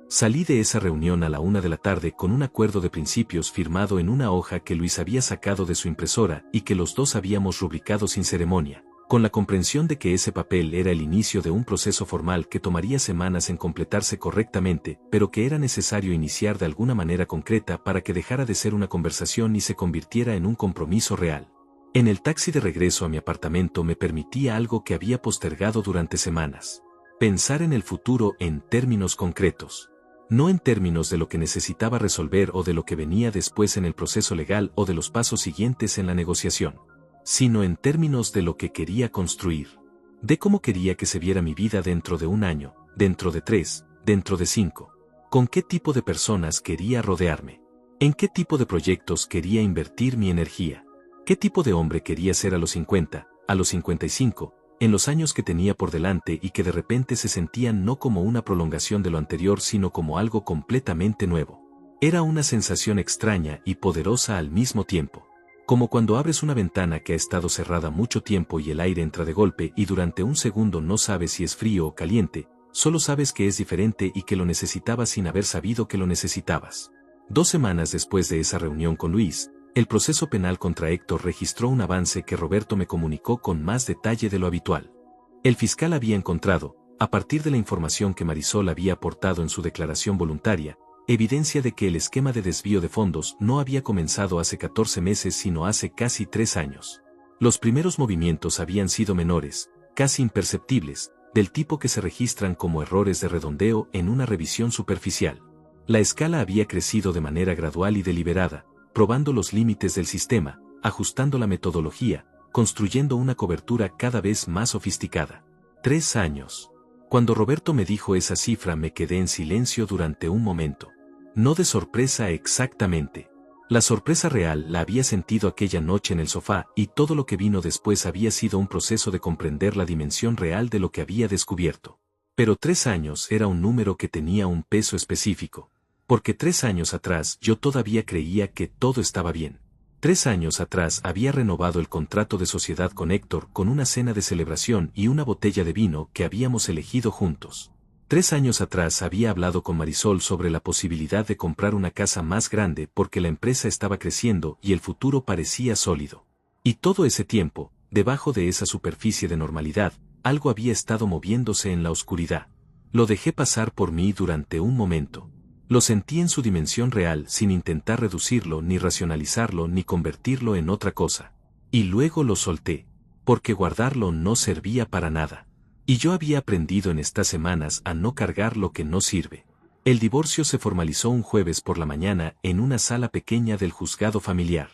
Salí de esa reunión a la 1 de la tarde con un acuerdo de principios firmado en una hoja que Luis había sacado de su impresora y que los dos habíamos rubricado sin ceremonia, con la comprensión de que ese papel era el inicio de un proceso formal que tomaría semanas en completarse correctamente, pero que era necesario iniciar de alguna manera concreta para que dejara de ser una conversación y se convirtiera en un compromiso real. En el taxi de regreso a mi apartamento me permitía algo que había postergado durante semanas. Pensar en el futuro en términos concretos. No en términos de lo que necesitaba resolver o de lo que venía después en el proceso legal o de los pasos siguientes en la negociación, sino en términos de lo que quería construir, de cómo quería que se viera mi vida dentro de 1 año, dentro de 3, dentro de 5, con qué tipo de personas quería rodearme, en qué tipo de proyectos quería invertir mi energía, qué tipo de hombre quería ser a los 50, a los 55, en los años que tenía por delante y que de repente se sentían no como una prolongación de lo anterior sino como algo completamente nuevo. Era una sensación extraña y poderosa al mismo tiempo. Como cuando abres una ventana que ha estado cerrada mucho tiempo y el aire entra de golpe y durante un segundo no sabes si es frío o caliente, solo sabes que es diferente y que lo necesitabas sin haber sabido que lo necesitabas. 2 semanas después de esa reunión con Luis, el proceso penal contra Héctor registró un avance que Roberto me comunicó con más detalle de lo habitual. El fiscal había encontrado, a partir de la información que Marisol había aportado en su declaración voluntaria, evidencia de que el esquema de desvío de fondos no había comenzado hace 14 meses sino hace casi 3 años. Los primeros movimientos habían sido menores, casi imperceptibles, del tipo que se registran como errores de redondeo en una revisión superficial. La escala había crecido de manera gradual y deliberada, probando los límites del sistema, ajustando la metodología, construyendo una cobertura cada vez más sofisticada. 3 años. Cuando Roberto me dijo esa cifra me quedé en silencio durante un momento. No de sorpresa exactamente. La sorpresa real la había sentido aquella noche en el sofá y todo lo que vino después había sido un proceso de comprender la dimensión real de lo que había descubierto. Pero 3 años era un número que tenía un peso específico. Porque 3 años atrás yo todavía creía que todo estaba bien. 3 años atrás había renovado el contrato de sociedad con Héctor con una cena de celebración y una botella de vino que habíamos elegido juntos. 3 años atrás había hablado con Marisol sobre la posibilidad de comprar una casa más grande porque la empresa estaba creciendo y el futuro parecía sólido. Y todo ese tiempo, debajo de esa superficie de normalidad, algo había estado moviéndose en la oscuridad. Lo dejé pasar por mí durante un momento. Lo sentí en su dimensión real sin intentar reducirlo ni racionalizarlo ni convertirlo en otra cosa. Y luego lo solté, porque guardarlo no servía para nada. Y yo había aprendido en estas semanas a no cargar lo que no sirve. El divorcio se formalizó un jueves por la mañana en una sala pequeña del juzgado familiar.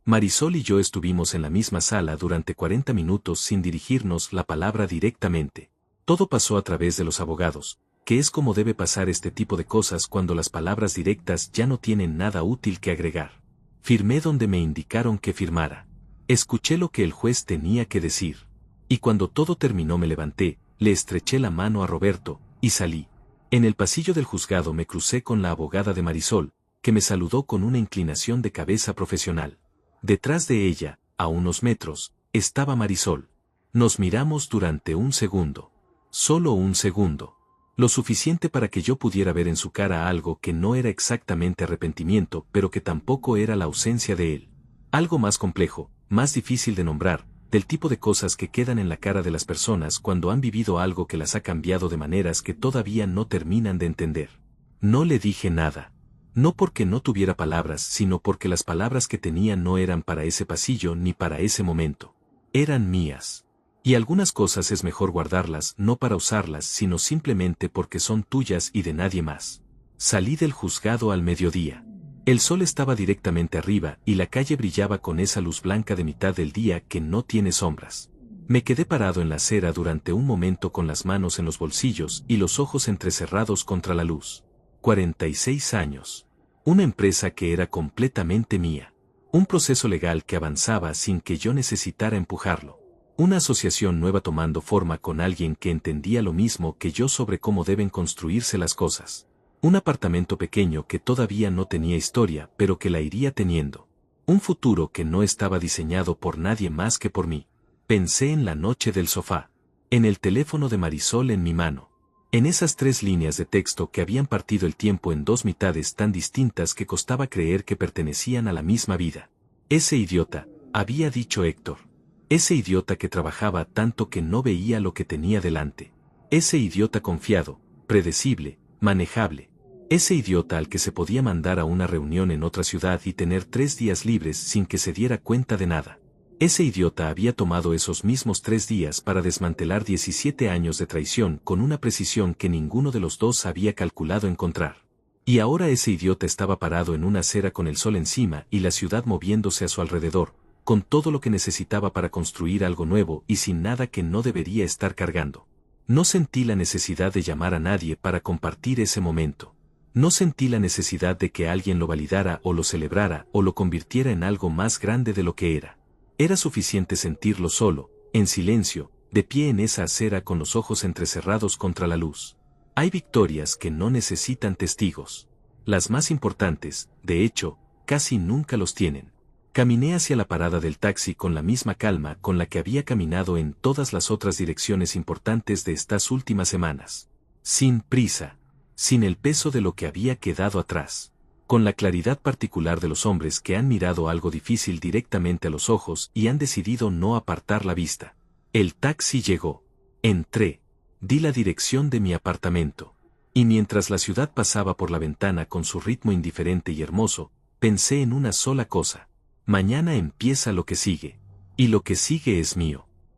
Marisol y yo estuvimos en la misma sala durante 40 minutos sin dirigirnos la palabra directamente. Todo pasó a través de los abogados, que es como debe pasar este tipo de cosas cuando las palabras directas ya no tienen nada útil que agregar. Firmé donde me indicaron que firmara. Escuché lo que el juez tenía que decir. Y cuando todo terminó me levanté, le estreché la mano a Roberto, y salí. En el pasillo del juzgado me crucé con la abogada de Marisol, que me saludó con una inclinación de cabeza profesional. Detrás de ella, a unos metros, estaba Marisol. Nos miramos durante un segundo. Solo un segundo. Lo suficiente para que yo pudiera ver en su cara algo que no era exactamente arrepentimiento, pero que tampoco era la ausencia de él. Algo más complejo, más difícil de nombrar, del tipo de cosas que quedan en la cara de las personas cuando han vivido algo que las ha cambiado de maneras que todavía no terminan de entender. No le dije nada. No porque no tuviera palabras, sino porque las palabras que tenía no eran para ese pasillo ni para ese momento. Eran mías. Y algunas cosas es mejor guardarlas no para usarlas, sino simplemente porque son tuyas y de nadie más. Salí del juzgado al mediodía. El sol estaba directamente arriba y la calle brillaba con esa luz blanca de mitad del día que no tiene sombras. Me quedé parado en la acera durante un momento con las manos en los bolsillos y los ojos entrecerrados contra la luz. 46 años. Una empresa que era completamente mía. Un proceso legal que avanzaba sin que yo necesitara empujarlo. Una asociación nueva tomando forma con alguien que entendía lo mismo que yo sobre cómo deben construirse las cosas. Un apartamento pequeño que todavía no tenía historia, pero que la iría teniendo. Un futuro que no estaba diseñado por nadie más que por mí. Pensé en la noche del sofá. En el teléfono de Marisol en mi mano. En esas 3 líneas de texto que habían partido el tiempo en 2 mitades tan distintas que costaba creer que pertenecían a la misma vida. Ese idiota, había dicho Héctor. Ese idiota que trabajaba tanto que no veía lo que tenía delante. Ese idiota confiado, predecible, manejable. Ese idiota al que se podía mandar a una reunión en otra ciudad y tener 3 días libres sin que se diera cuenta de nada. Ese idiota había tomado esos mismos 3 días para desmantelar 17 años de traición con una precisión que ninguno de los dos había calculado encontrar. Y ahora ese idiota estaba parado en una acera con el sol encima y la ciudad moviéndose a su alrededor, con todo lo que necesitaba para construir algo nuevo y sin nada que no debería estar cargando. No sentí la necesidad de llamar a nadie para compartir ese momento. No sentí la necesidad de que alguien lo validara o lo celebrara o lo convirtiera en algo más grande de lo que era. Era suficiente sentirlo solo, en silencio, de pie en esa acera con los ojos entrecerrados contra la luz. Hay victorias que no necesitan testigos. Las más importantes, de hecho, casi nunca los tienen. Caminé hacia la parada del taxi con la misma calma con la que había caminado en todas las otras direcciones importantes de estas últimas semanas. Sin prisa. Sin el peso de lo que había quedado atrás. Con la claridad particular de los hombres que han mirado algo difícil directamente a los ojos y han decidido no apartar la vista. El taxi llegó. Entré. Di la dirección de mi apartamento. Y mientras la ciudad pasaba por la ventana con su ritmo indiferente y hermoso, pensé en una sola cosa. Mañana empieza lo que sigue. Y lo que sigue es mío.